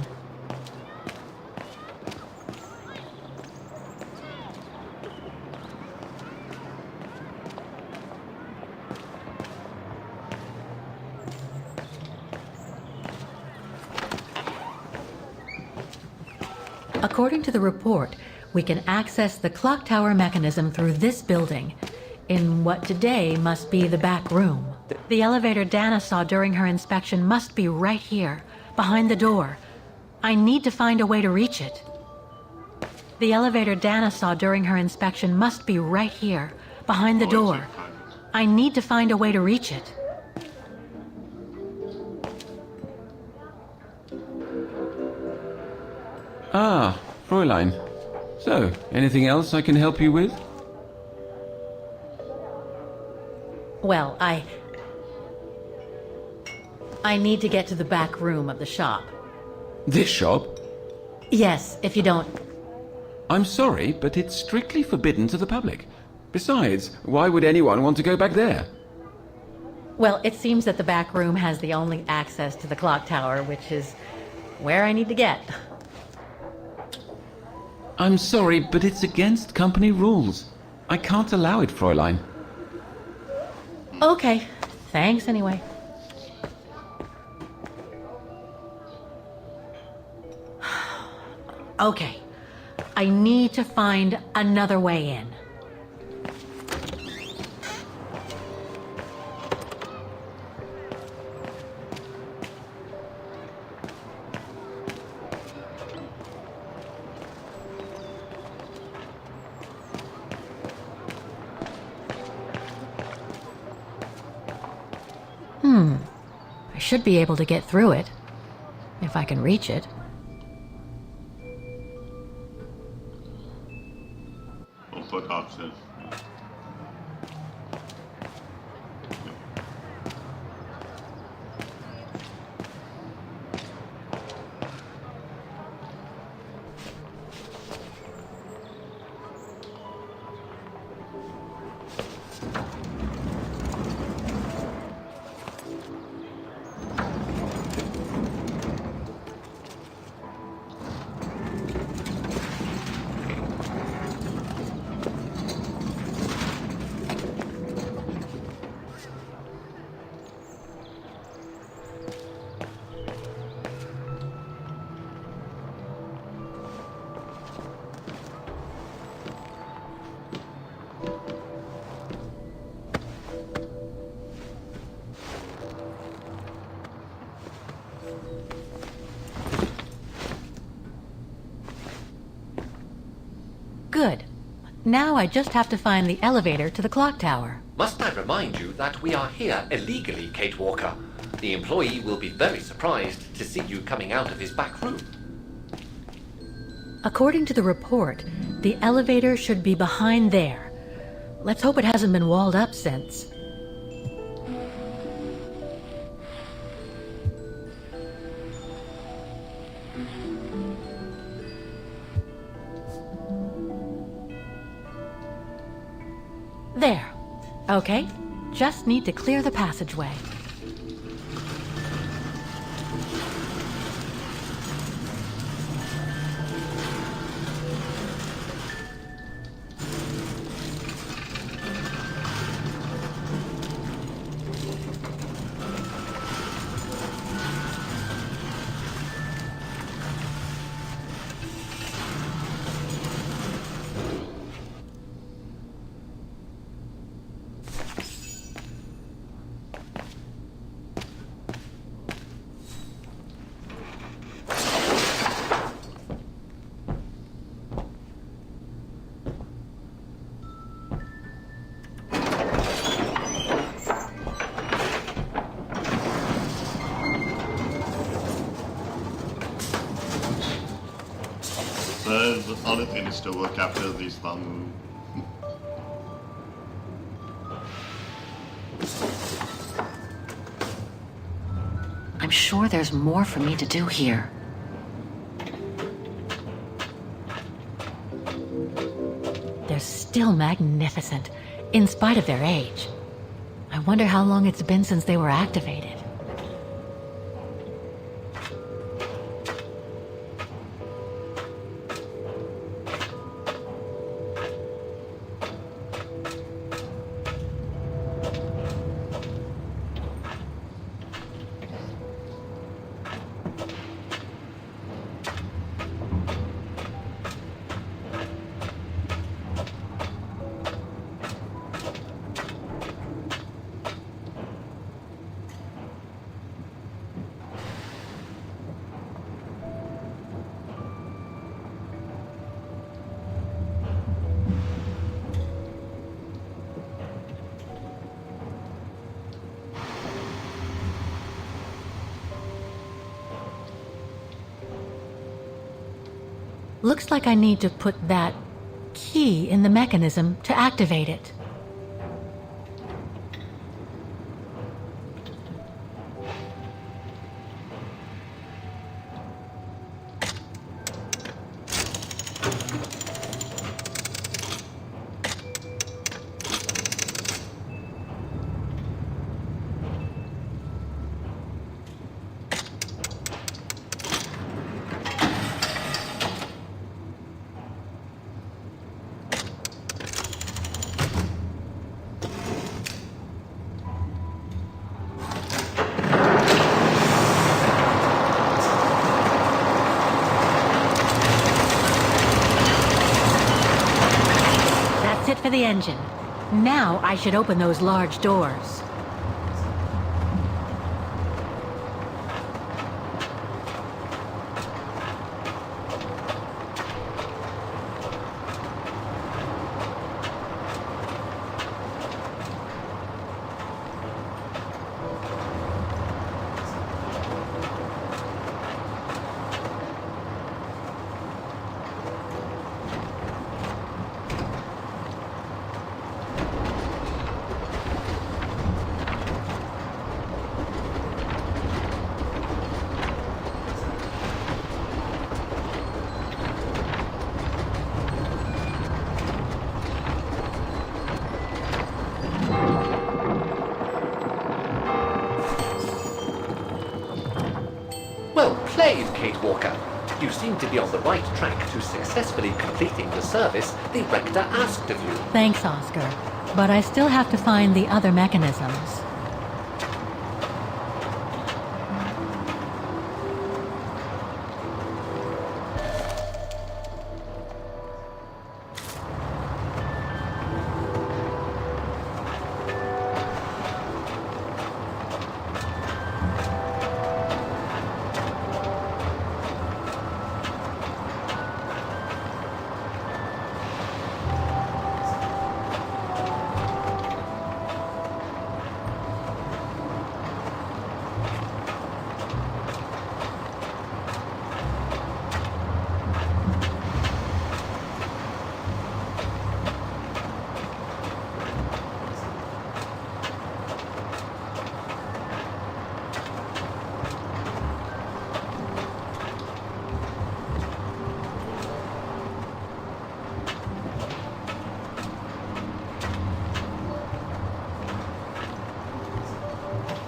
According to the report, we can access the clock tower mechanism through this building, in what today must be the back room. The elevator Dana saw during her inspection must be right here, behind the door. I need to find a way to reach it. The elevator Dana saw during her inspection must be right here, behind the door. I need to find a way to reach it. Ah, Fräulein. So, anything else I can help you with? Well, I need to get to the back room of the shop. This shop? Yes, if you don't... I'm sorry, but it's strictly forbidden to the public. Besides, why would anyone want to go back there? Well, it seems that the back room has the only access to the clock tower, which is where I need to get. I'm sorry, but it's against company rules. I can't allow it, Fräulein. Okay, thanks anyway. Okay, I need to find another way in. I should be able to get through it, if I can reach it. Upward option. Good. Now I just have to find the elevator to the clock tower. Must I remind you that we are here illegally, Kate Walker? The employee will be very surprised to see you coming out of his back room. According to the report, the elevator should be behind there. Let's hope it hasn't been walled up since. There. Okay, just need to clear the passageway. The other thing is to work after this one. I'm sure there's more for me to do here. They're still magnificent, in spite of their age. I wonder how long it's been since they were activated. Looks like I need to put that key in the mechanism to activate it. For the engine. Now I should open those large doors. Well played, Kate Walker. You seem to be on the right track to successfully completing the service the Rector asked of you. Thanks, Oscar. But I still have to find the other mechanisms.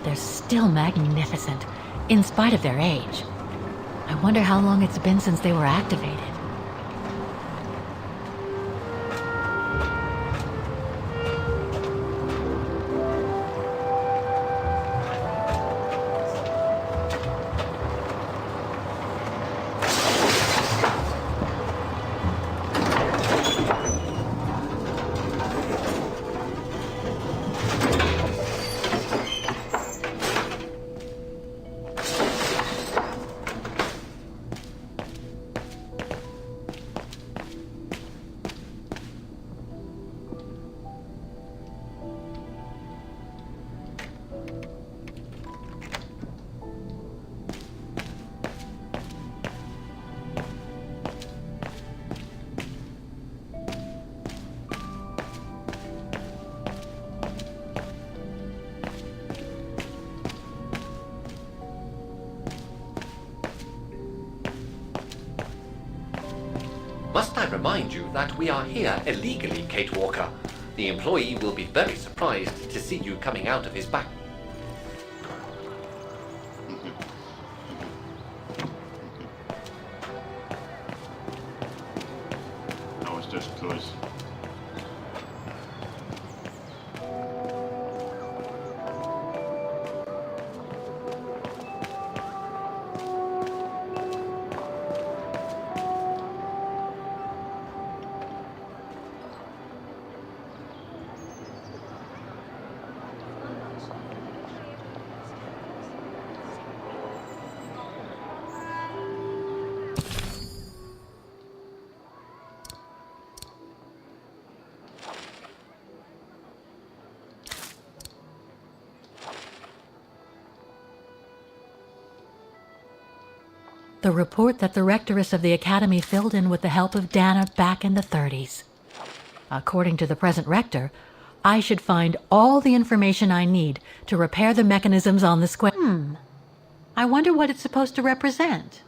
They're still magnificent, in spite of their age. I wonder how long it's been since they were activated. Must I remind you that we are here illegally, Kate Walker? The employee will be very surprised to see you coming out of his back. I was just close. The report that the rectoress of the academy filled in with the help of Dana back in the 30s. According to the present rector, I should find all the information I need to repair the mechanisms on the square. I wonder what it's supposed to represent.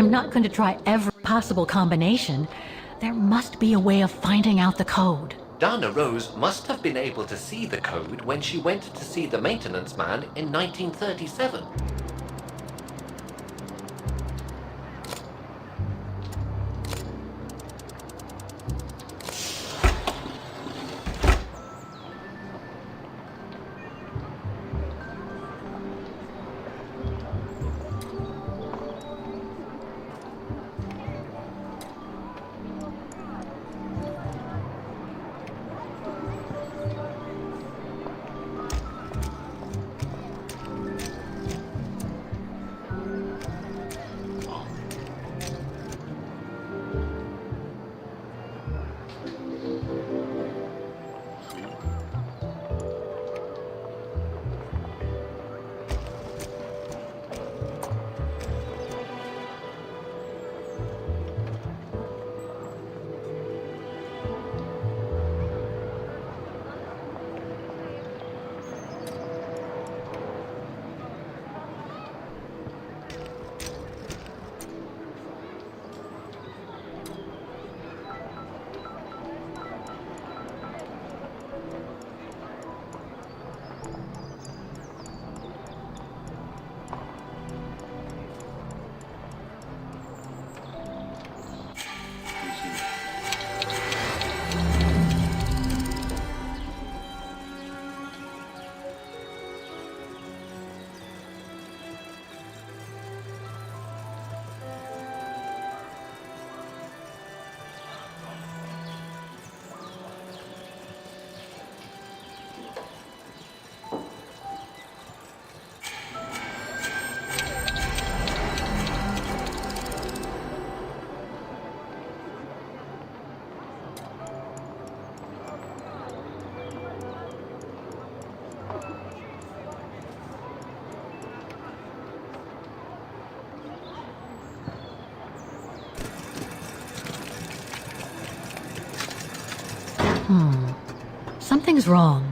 I'm not going to try every possible combination. There must be a way of finding out the code. Dana Rose must have been able to see the code when she went to see the maintenance man in 1937. Something's wrong.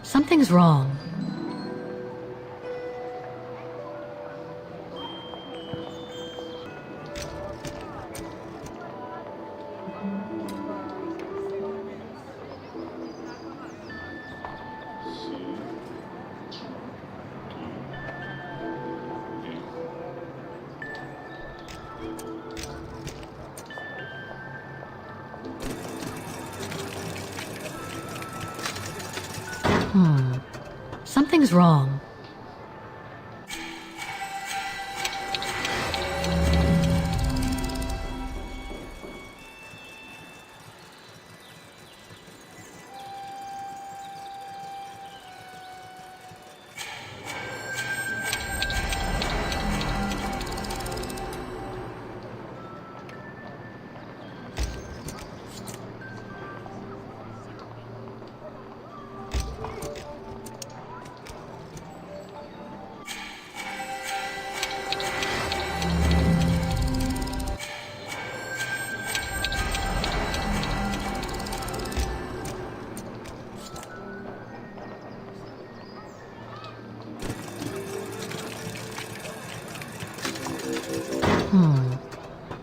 Something's wrong. Something's wrong.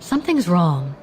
Something's wrong.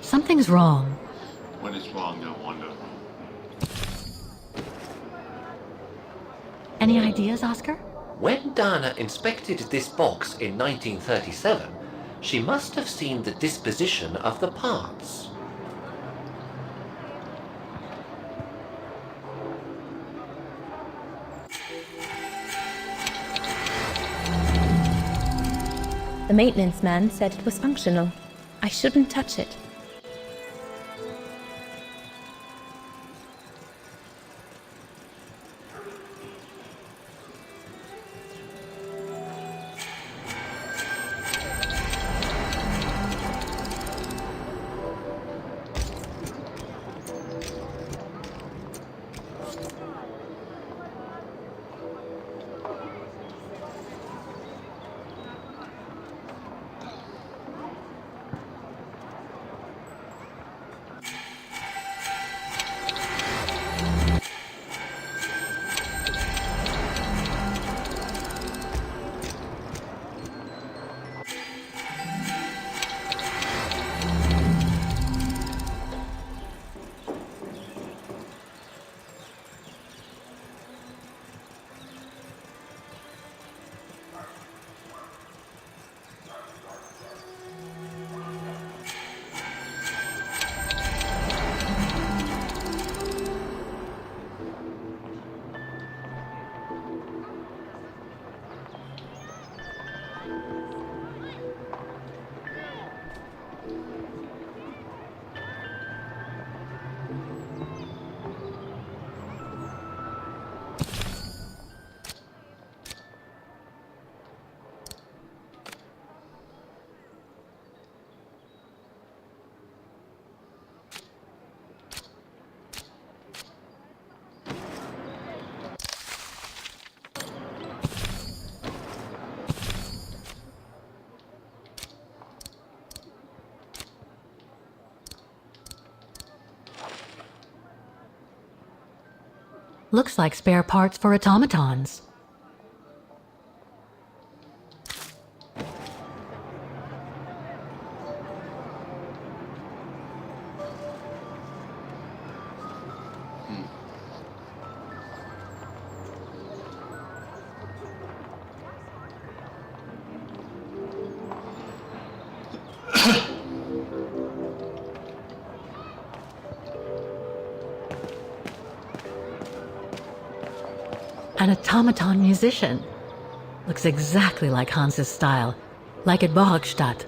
Something's wrong. What is wrong, I wonder? Any ideas, Oscar? When Dana inspected this box in 1937, she must have seen the disposition of the parts. The maintenance man said it was functional. I shouldn't touch it. Looks like spare parts for automatons. An automaton musician. Looks exactly like Hans's style, like at Bohogstadt.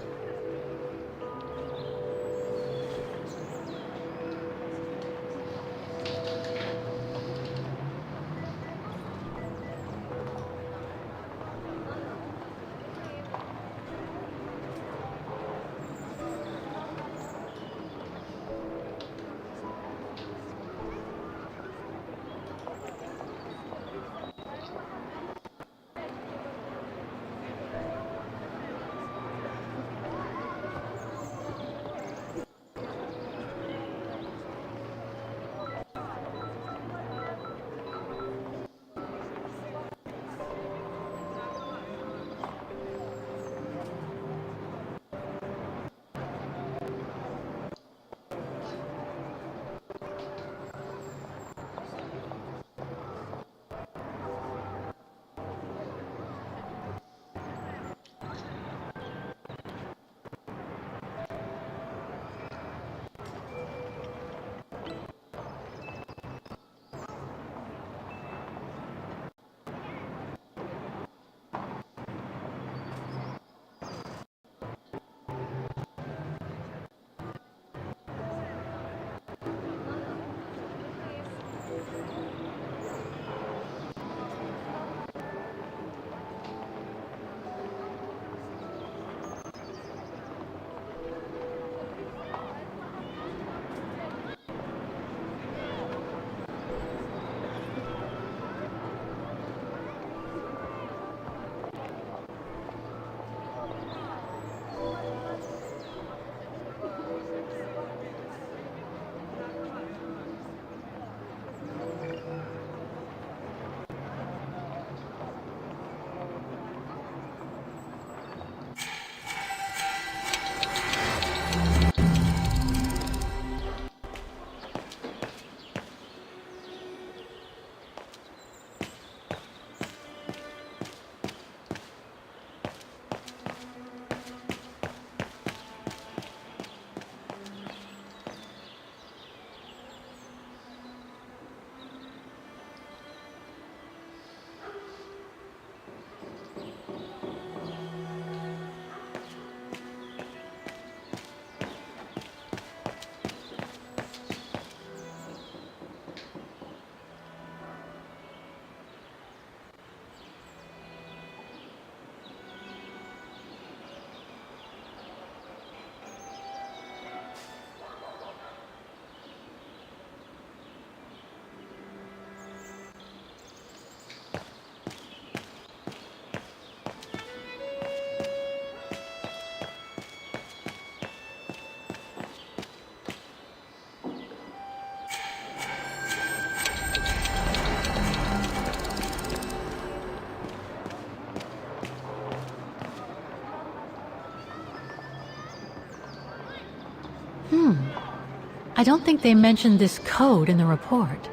I don't think they mentioned this code in the report.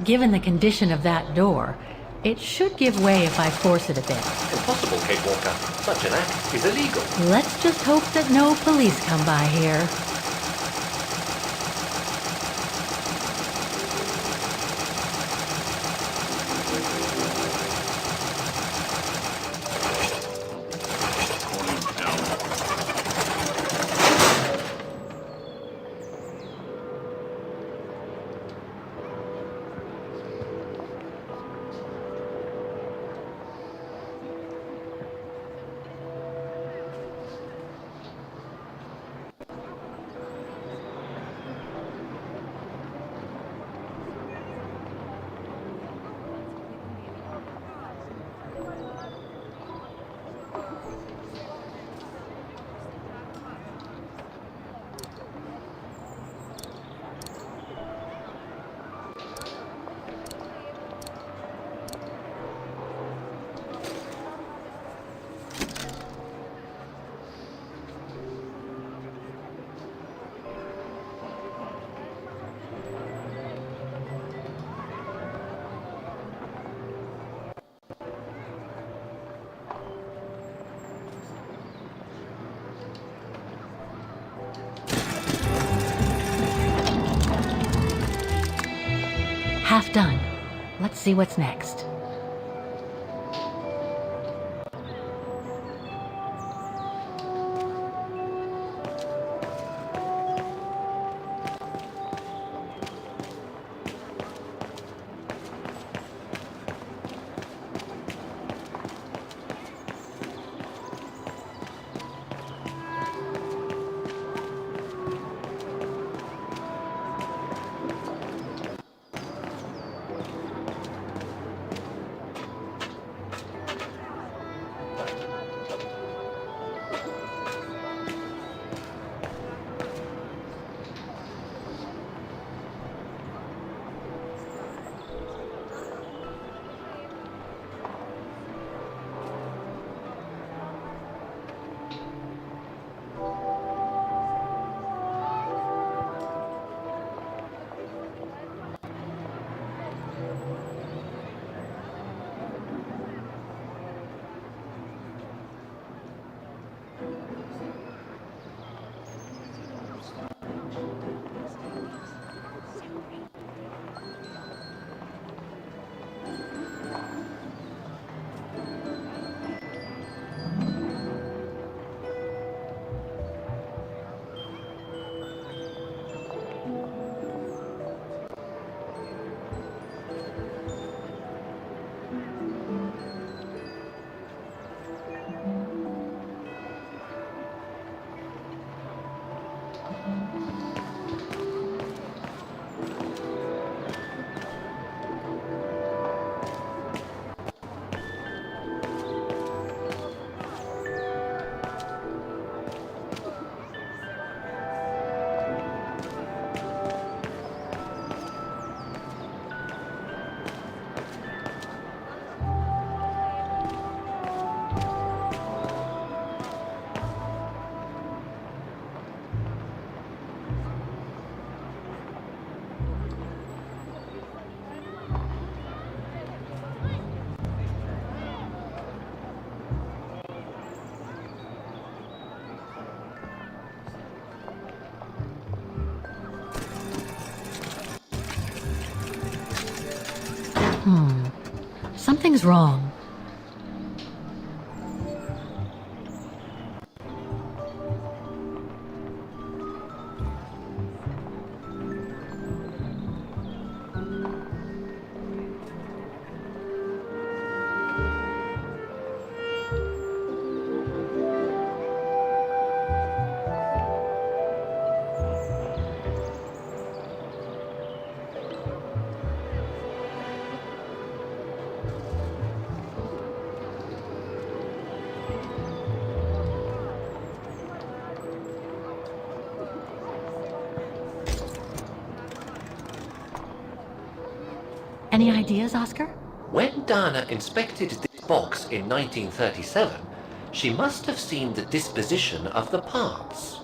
Given the condition of that door, it should give way if I force it a bit. Impossible, Kate Walker. Such an act is illegal. Let's just hope that no police come by here. Half done. Let's see what's next. Something's wrong. Any ideas, Oscar? When Dana inspected this box in 1937, she must have seen the disposition of the parts.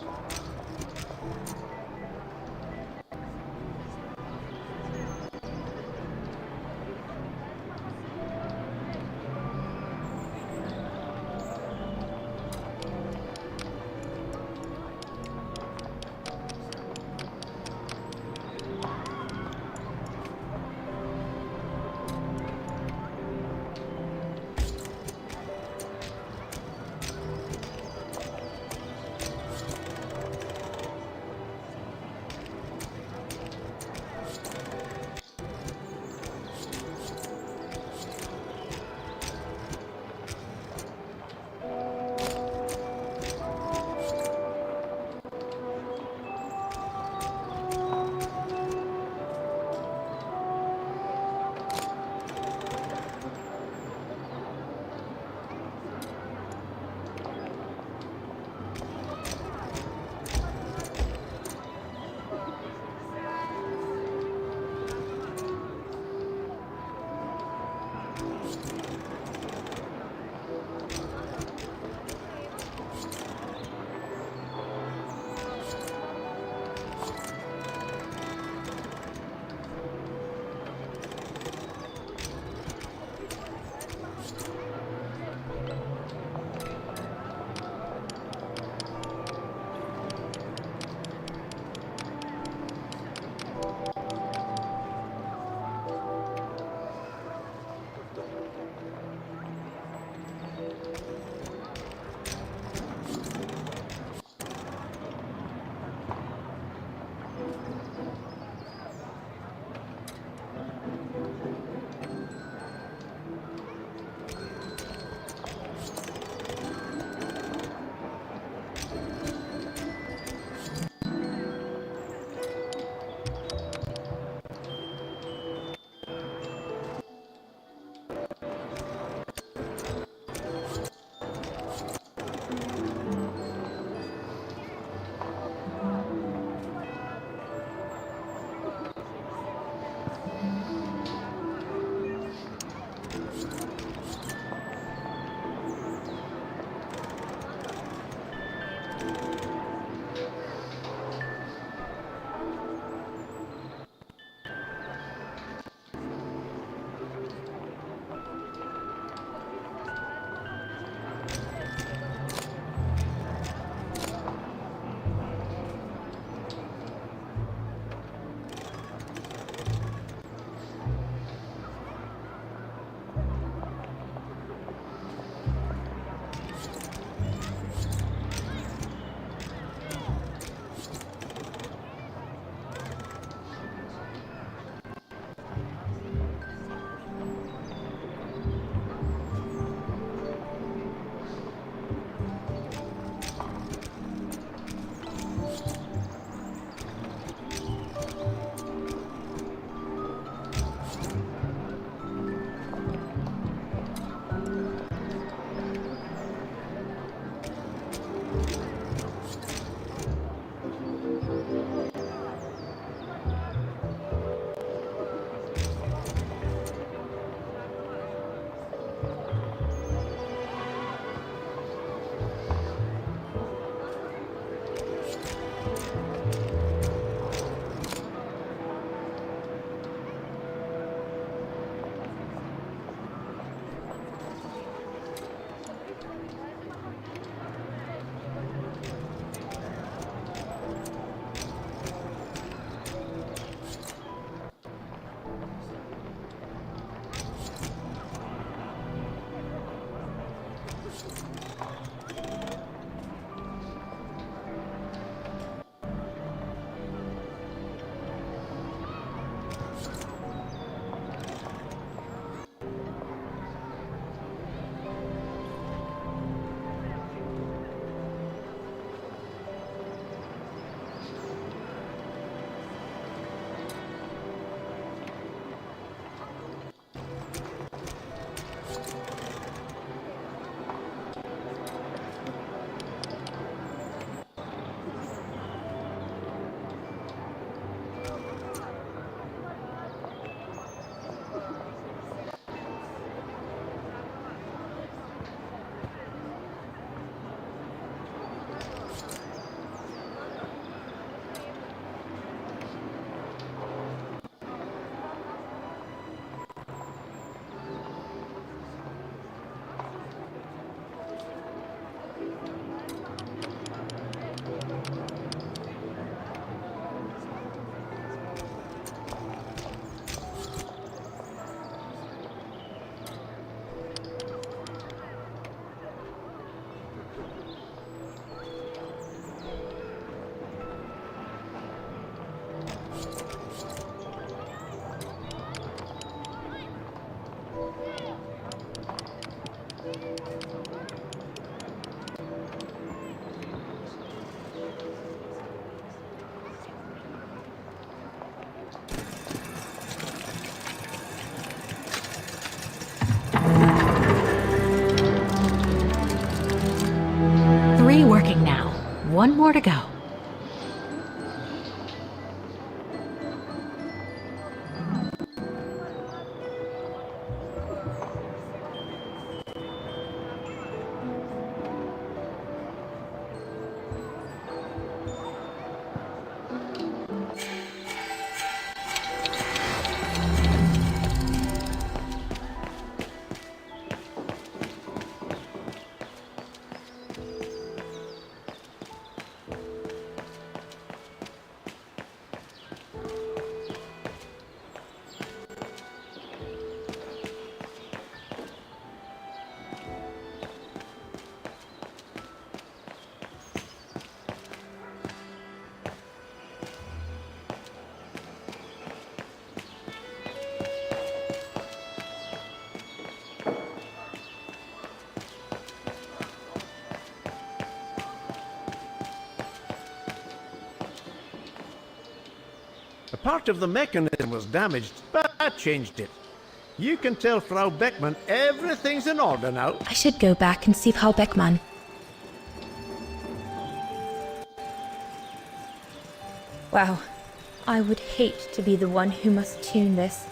3 working now. 1 more to go. A part of the mechanism was damaged, but I changed it. You can tell Frau Beckmann everything's in order now. I should go back and see Frau Beckmann. Wow, I would hate to be the one who must tune this.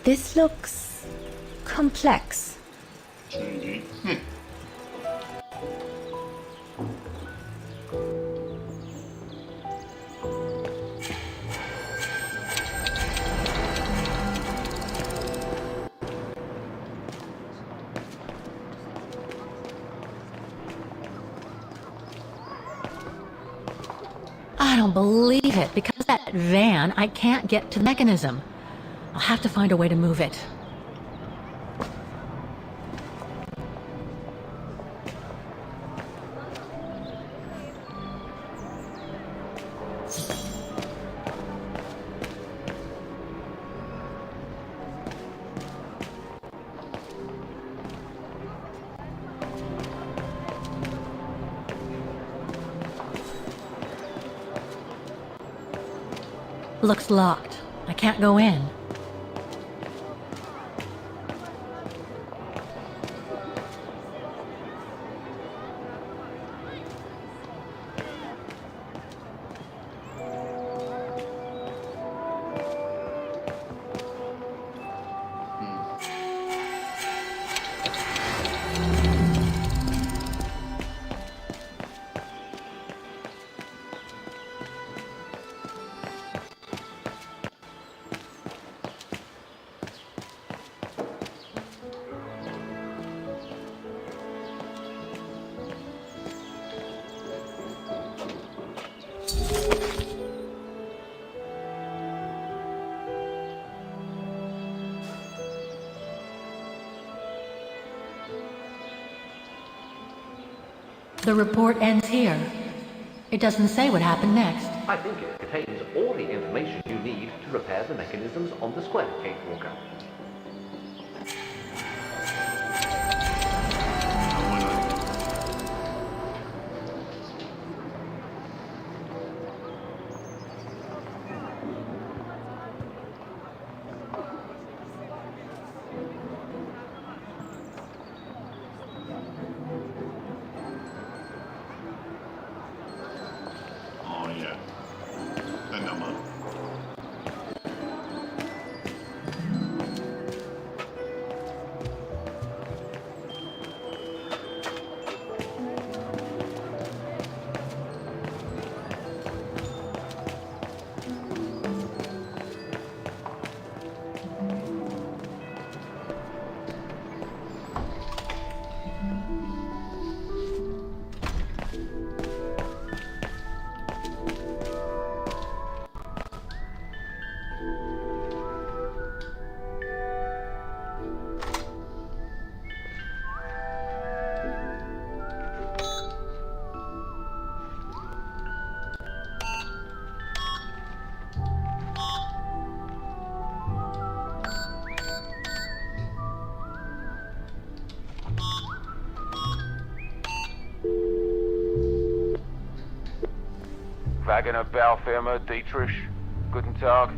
This looks complex. 3D. I don't believe it. Because of that van, I can't get to the mechanism. I'll have to find a way to move it. Looks locked. I can't go in. The report ends here. It doesn't say what happened next. I think it contains all the information you need to repair the mechanisms on the square, Kate Walker. Oh yeah. The number. Wagner Baufirma, Dietrich. Guten Tag.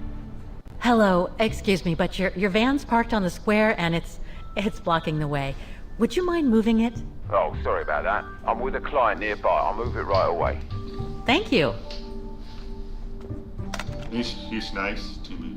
Hello, excuse me, but your van's parked on the square and it's blocking the way. Would you mind moving it? Oh, sorry about that. I'm with a client nearby. I'll move it right away. Thank you. He's nice to me.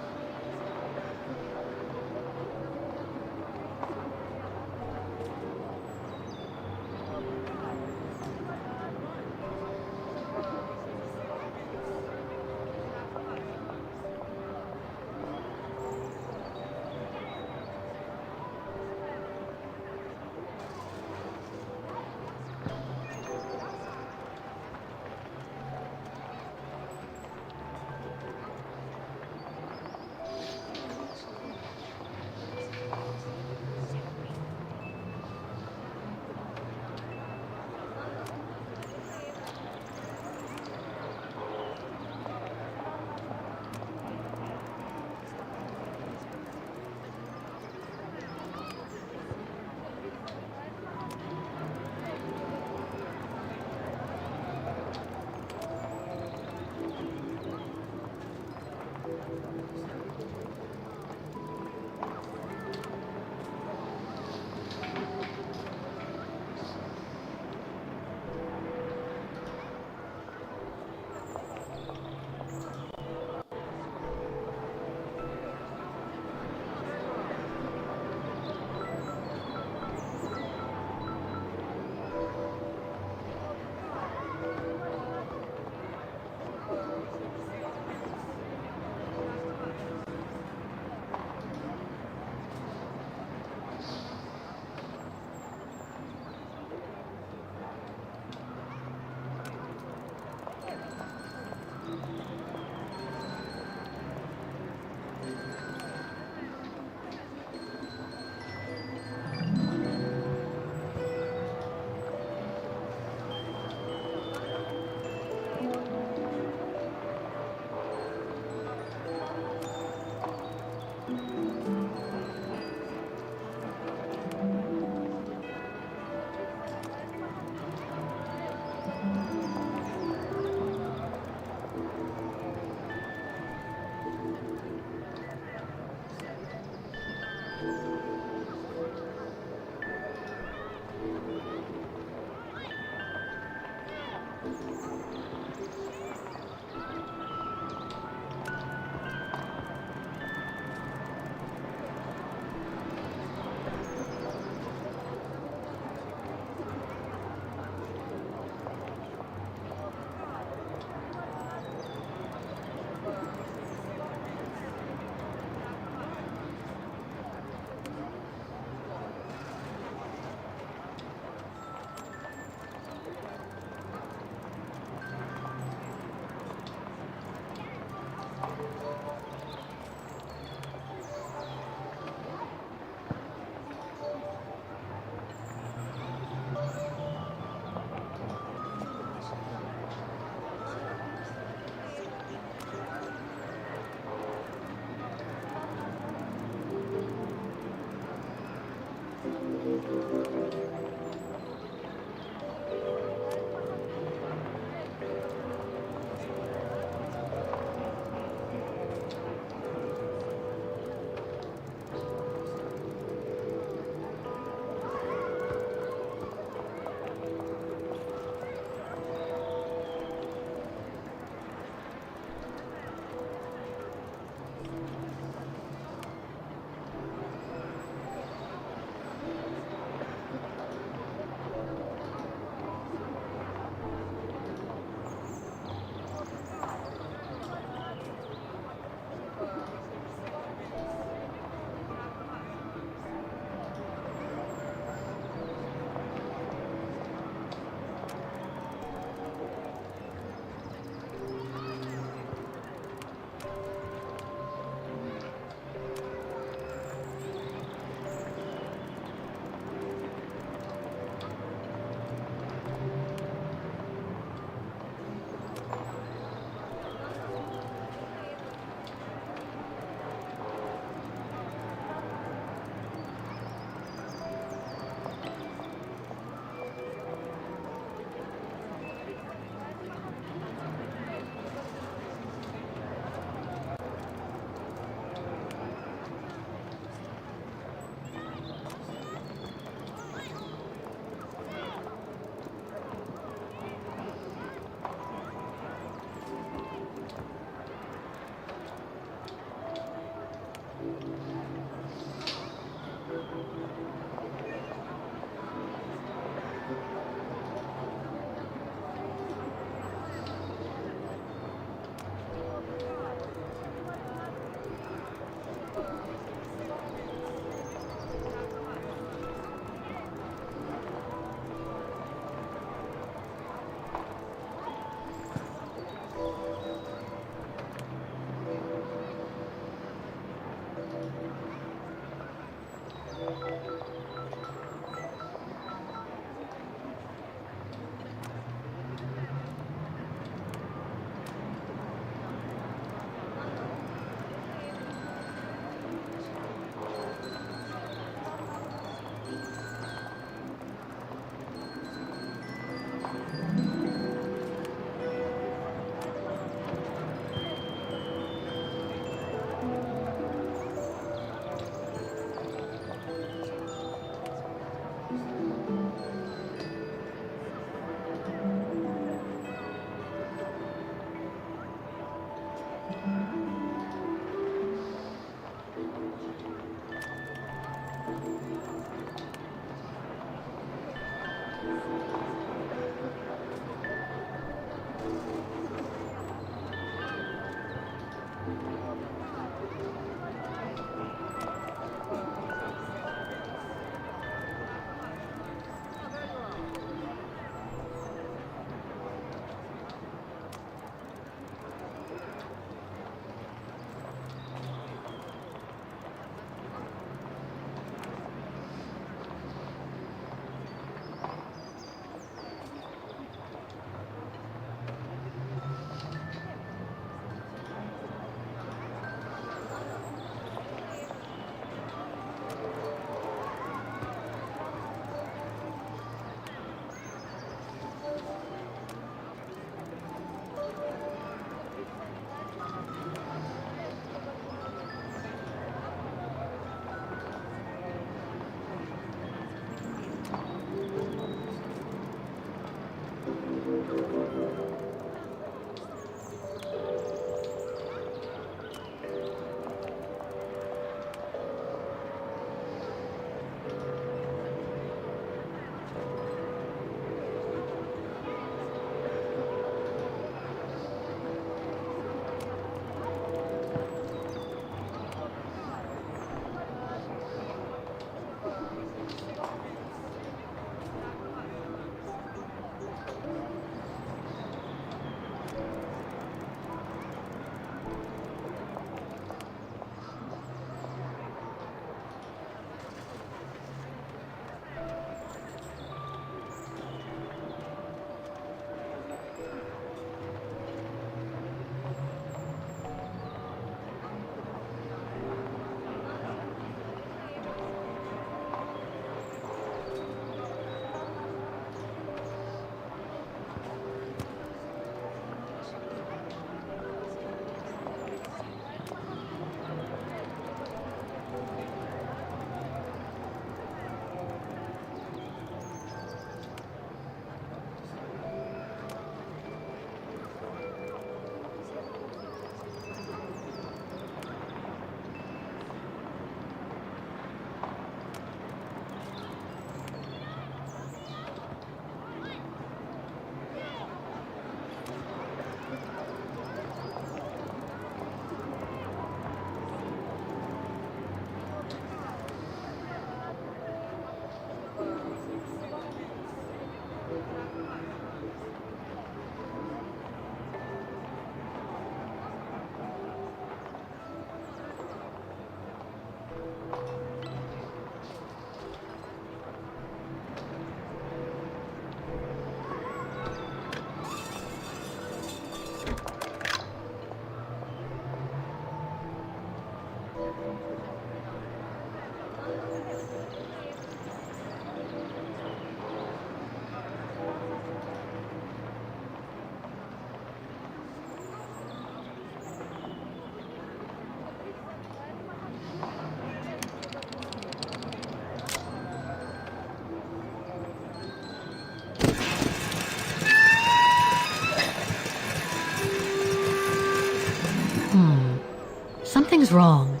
Something's wrong.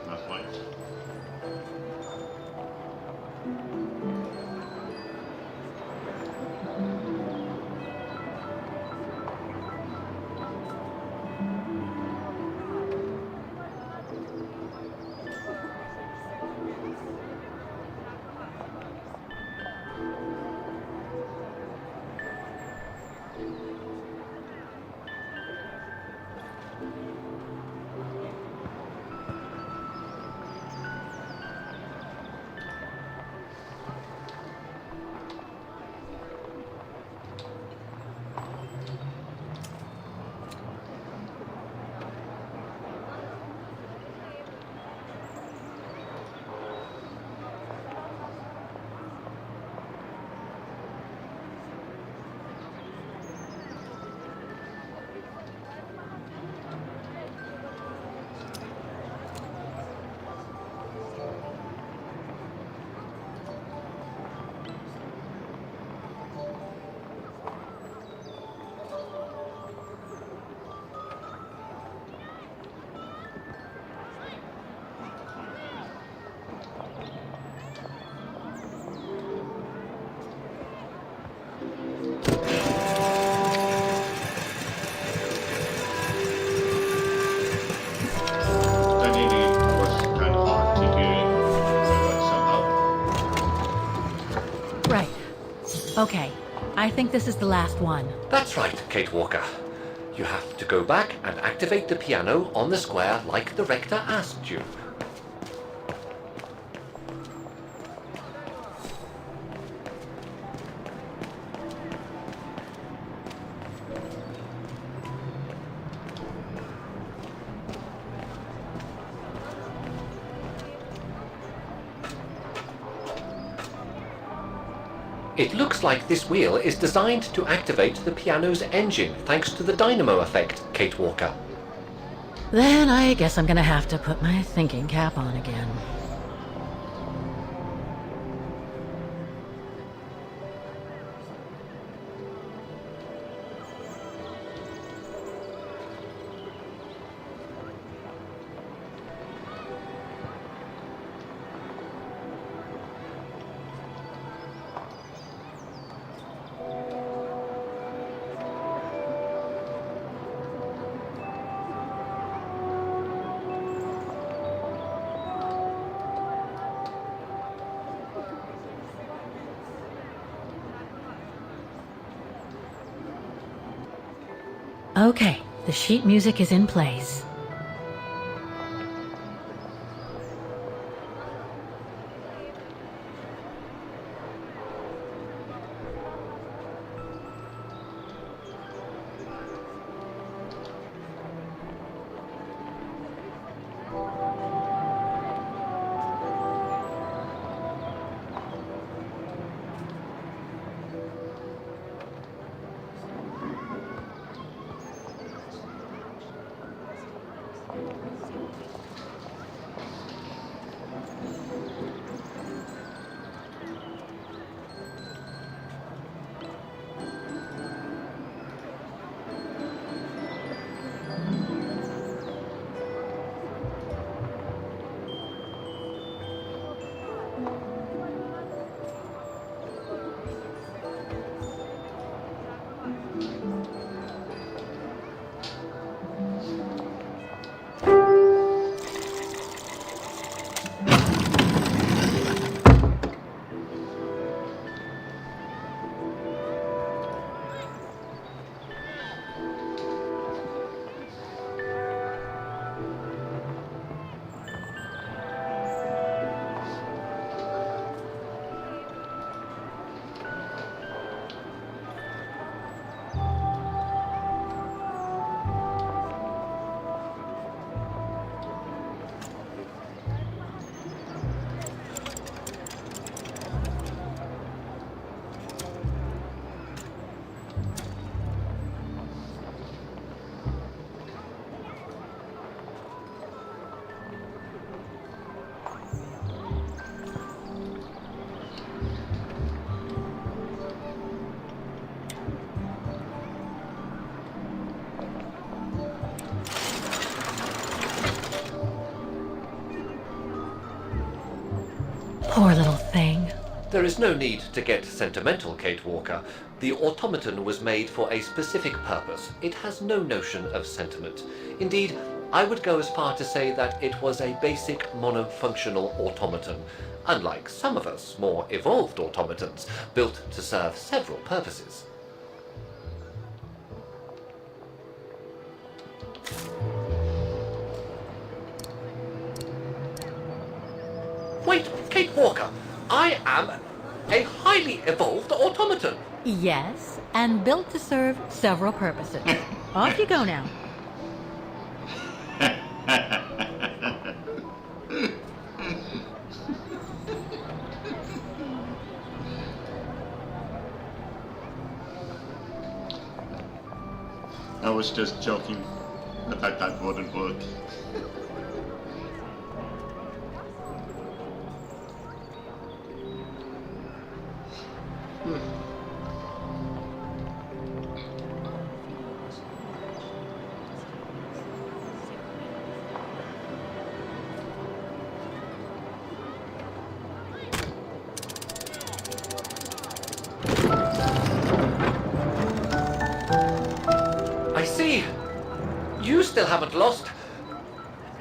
Not quite. That ending was kind of hard to hear, but somehow. Right. Okay. I think this is the last one. That's right, Kate Walker. You have to go back and activate the piano on the square like the rector asked you. It looks like this wheel is designed to activate the piano's engine thanks to the dynamo effect, Kate Walker. Then I guess I'm gonna have to put my thinking cap on again. Okay, the sheet music is in place. Poor little thing. There is no need to get sentimental, Kate Walker. The automaton was made for a specific purpose. It has no notion of sentiment. Indeed, I would go as far to say that it was a basic monofunctional automaton, unlike some of us more evolved automatons, built to serve several purposes. Wait, Kate Walker, I am a highly evolved automaton. Yes, and built to serve several purposes. Off you go now. I was just joking that wouldn't work. I see. You still haven't lost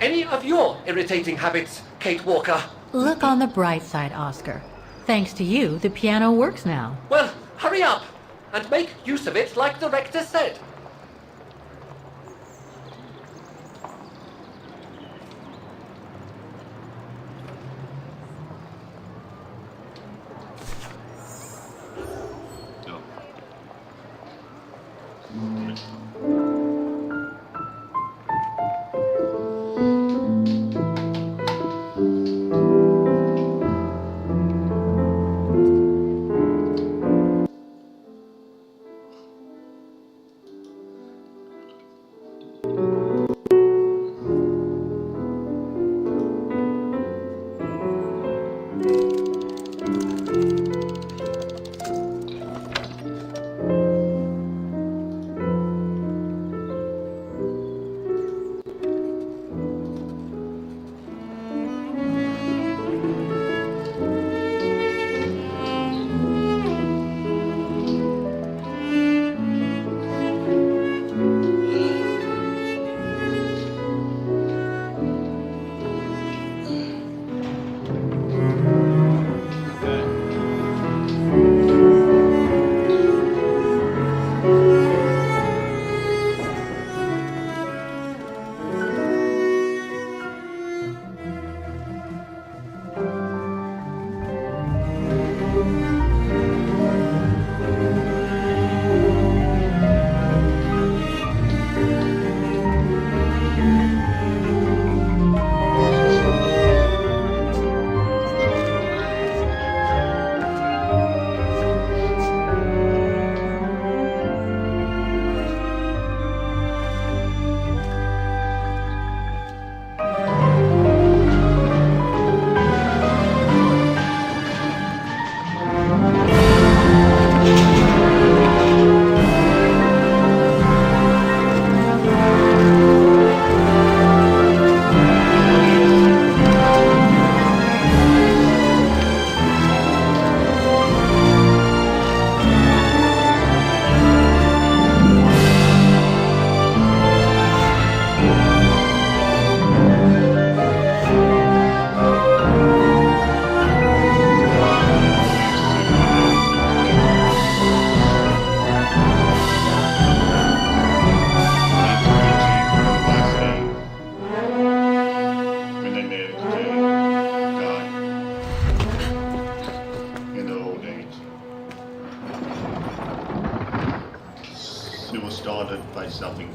any of your irritating habits, Kate Walker. Look on the bright side, Oscar. Thanks to you, the piano works now. Well, hurry up and make use of it like the rector said. It was started by something.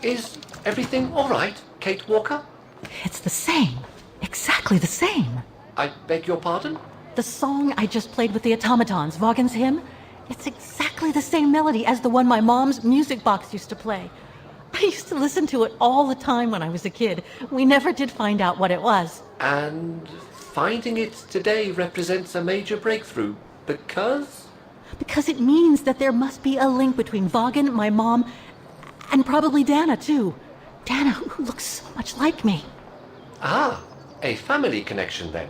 Is everything all right, Kate Walker? It's the same. Exactly the same. I beg your pardon? The song I just played with the automatons, Vaughan's hymn, it's exactly the same melody as the one my mom's music box used to play. I used to listen to it all the time when I was a kid. We never did find out what it was. And finding it today represents a major breakthrough, because? Because it means that there must be a link between Vaughan, my mom, and probably Dana, too. Dana, who looks so much like me. Ah, a family connection then.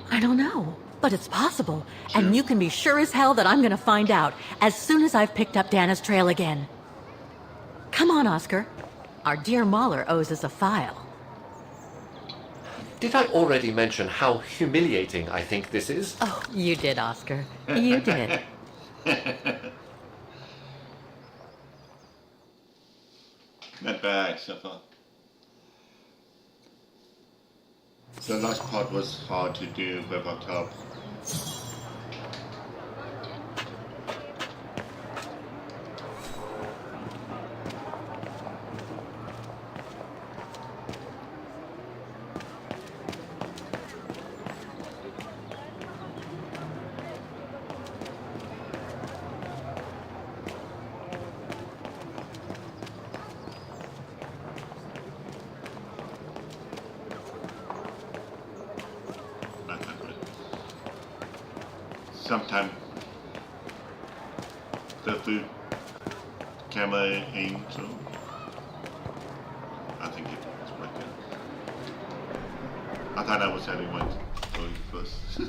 I don't know, but it's possible. And you can be sure as hell that I'm gonna find out as soon as I've picked up Dana's trail again. Come on, Oscar. Our dear Mahler owes us a file. Did I already mention how humiliating I think this is? Oh, you did, Oscar. You did. Not bad, so far. The last part was hard to do with our top. Sometimes the food camera aim, so I think it's quite good. I thought I was having one going first.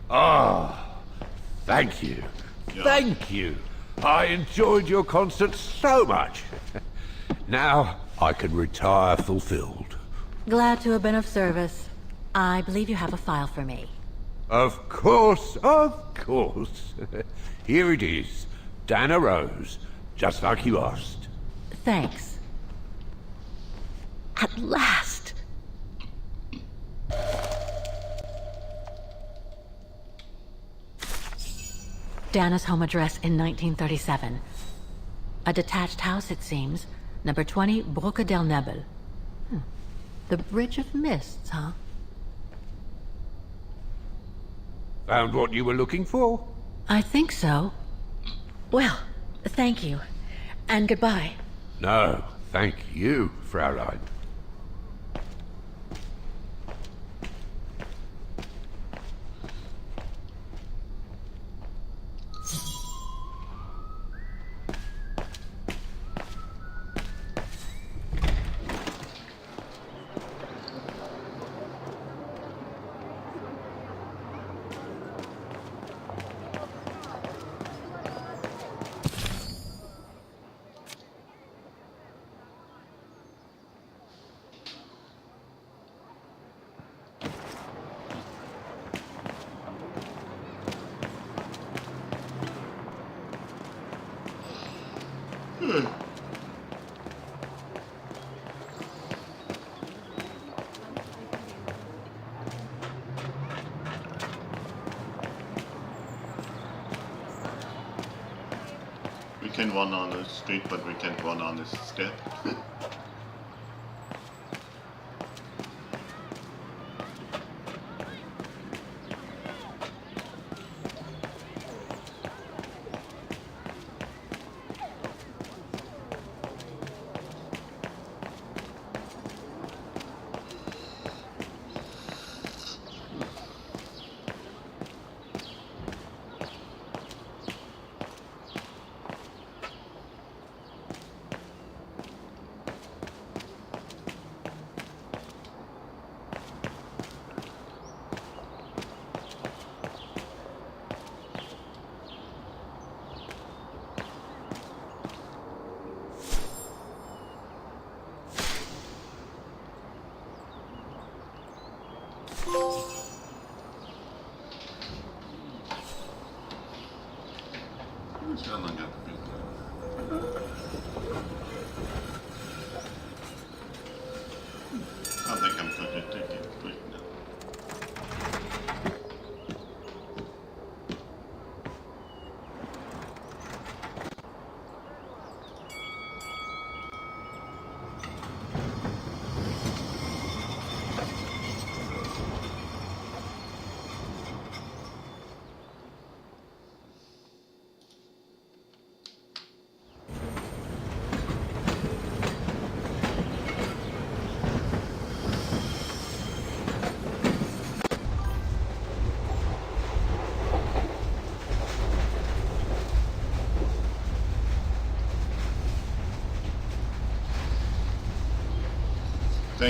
Ah, thank you. Yeah. Thank you. I enjoyed your concert so much. Now I can retire fulfilled. Glad to have been of service. I believe you have a file for me. Of course, of course. Here it is. Dana Rose, just like you asked. Thanks. At last! Dana's home address in 1937. A detached house, it seems. Number 20, Brücke del Nebel. The Bridge of Mists, huh? Found what you were looking for? I think so. Well, thank you. And goodbye. No, thank you, Fraulein. We can run on the street, but we can't run on the step. I think I'm going to take it quick now.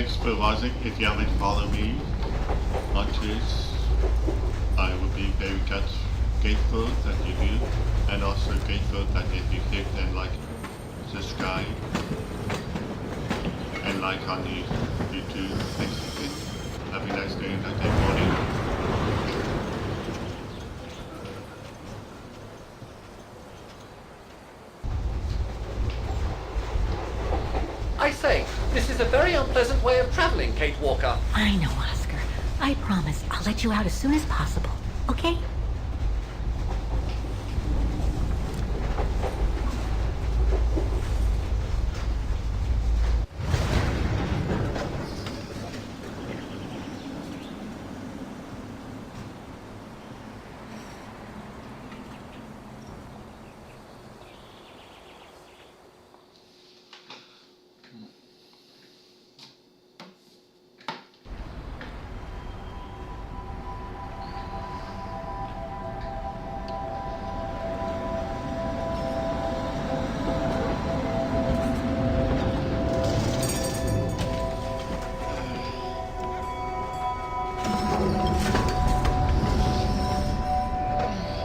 thanks for watching. If you haven't followed me on Twitch, I would be very grateful that you do, and also grateful that if you hit and like, subscribe, and like on the YouTube. Thanks again. Have a nice day and night morning. I say, this is a very unpleasant way of traveling, Kate Walker. I know, Oscar. I promise I'll let you out as soon as possible, okay?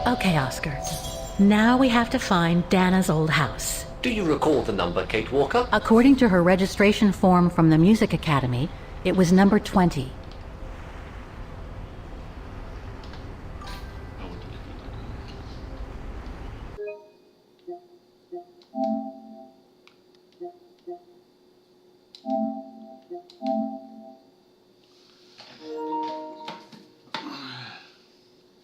Okay, Oscar. Now we have to find Dana's old house. Do you recall the number, Kate Walker? According to her registration form from the Music Academy, it was number 20.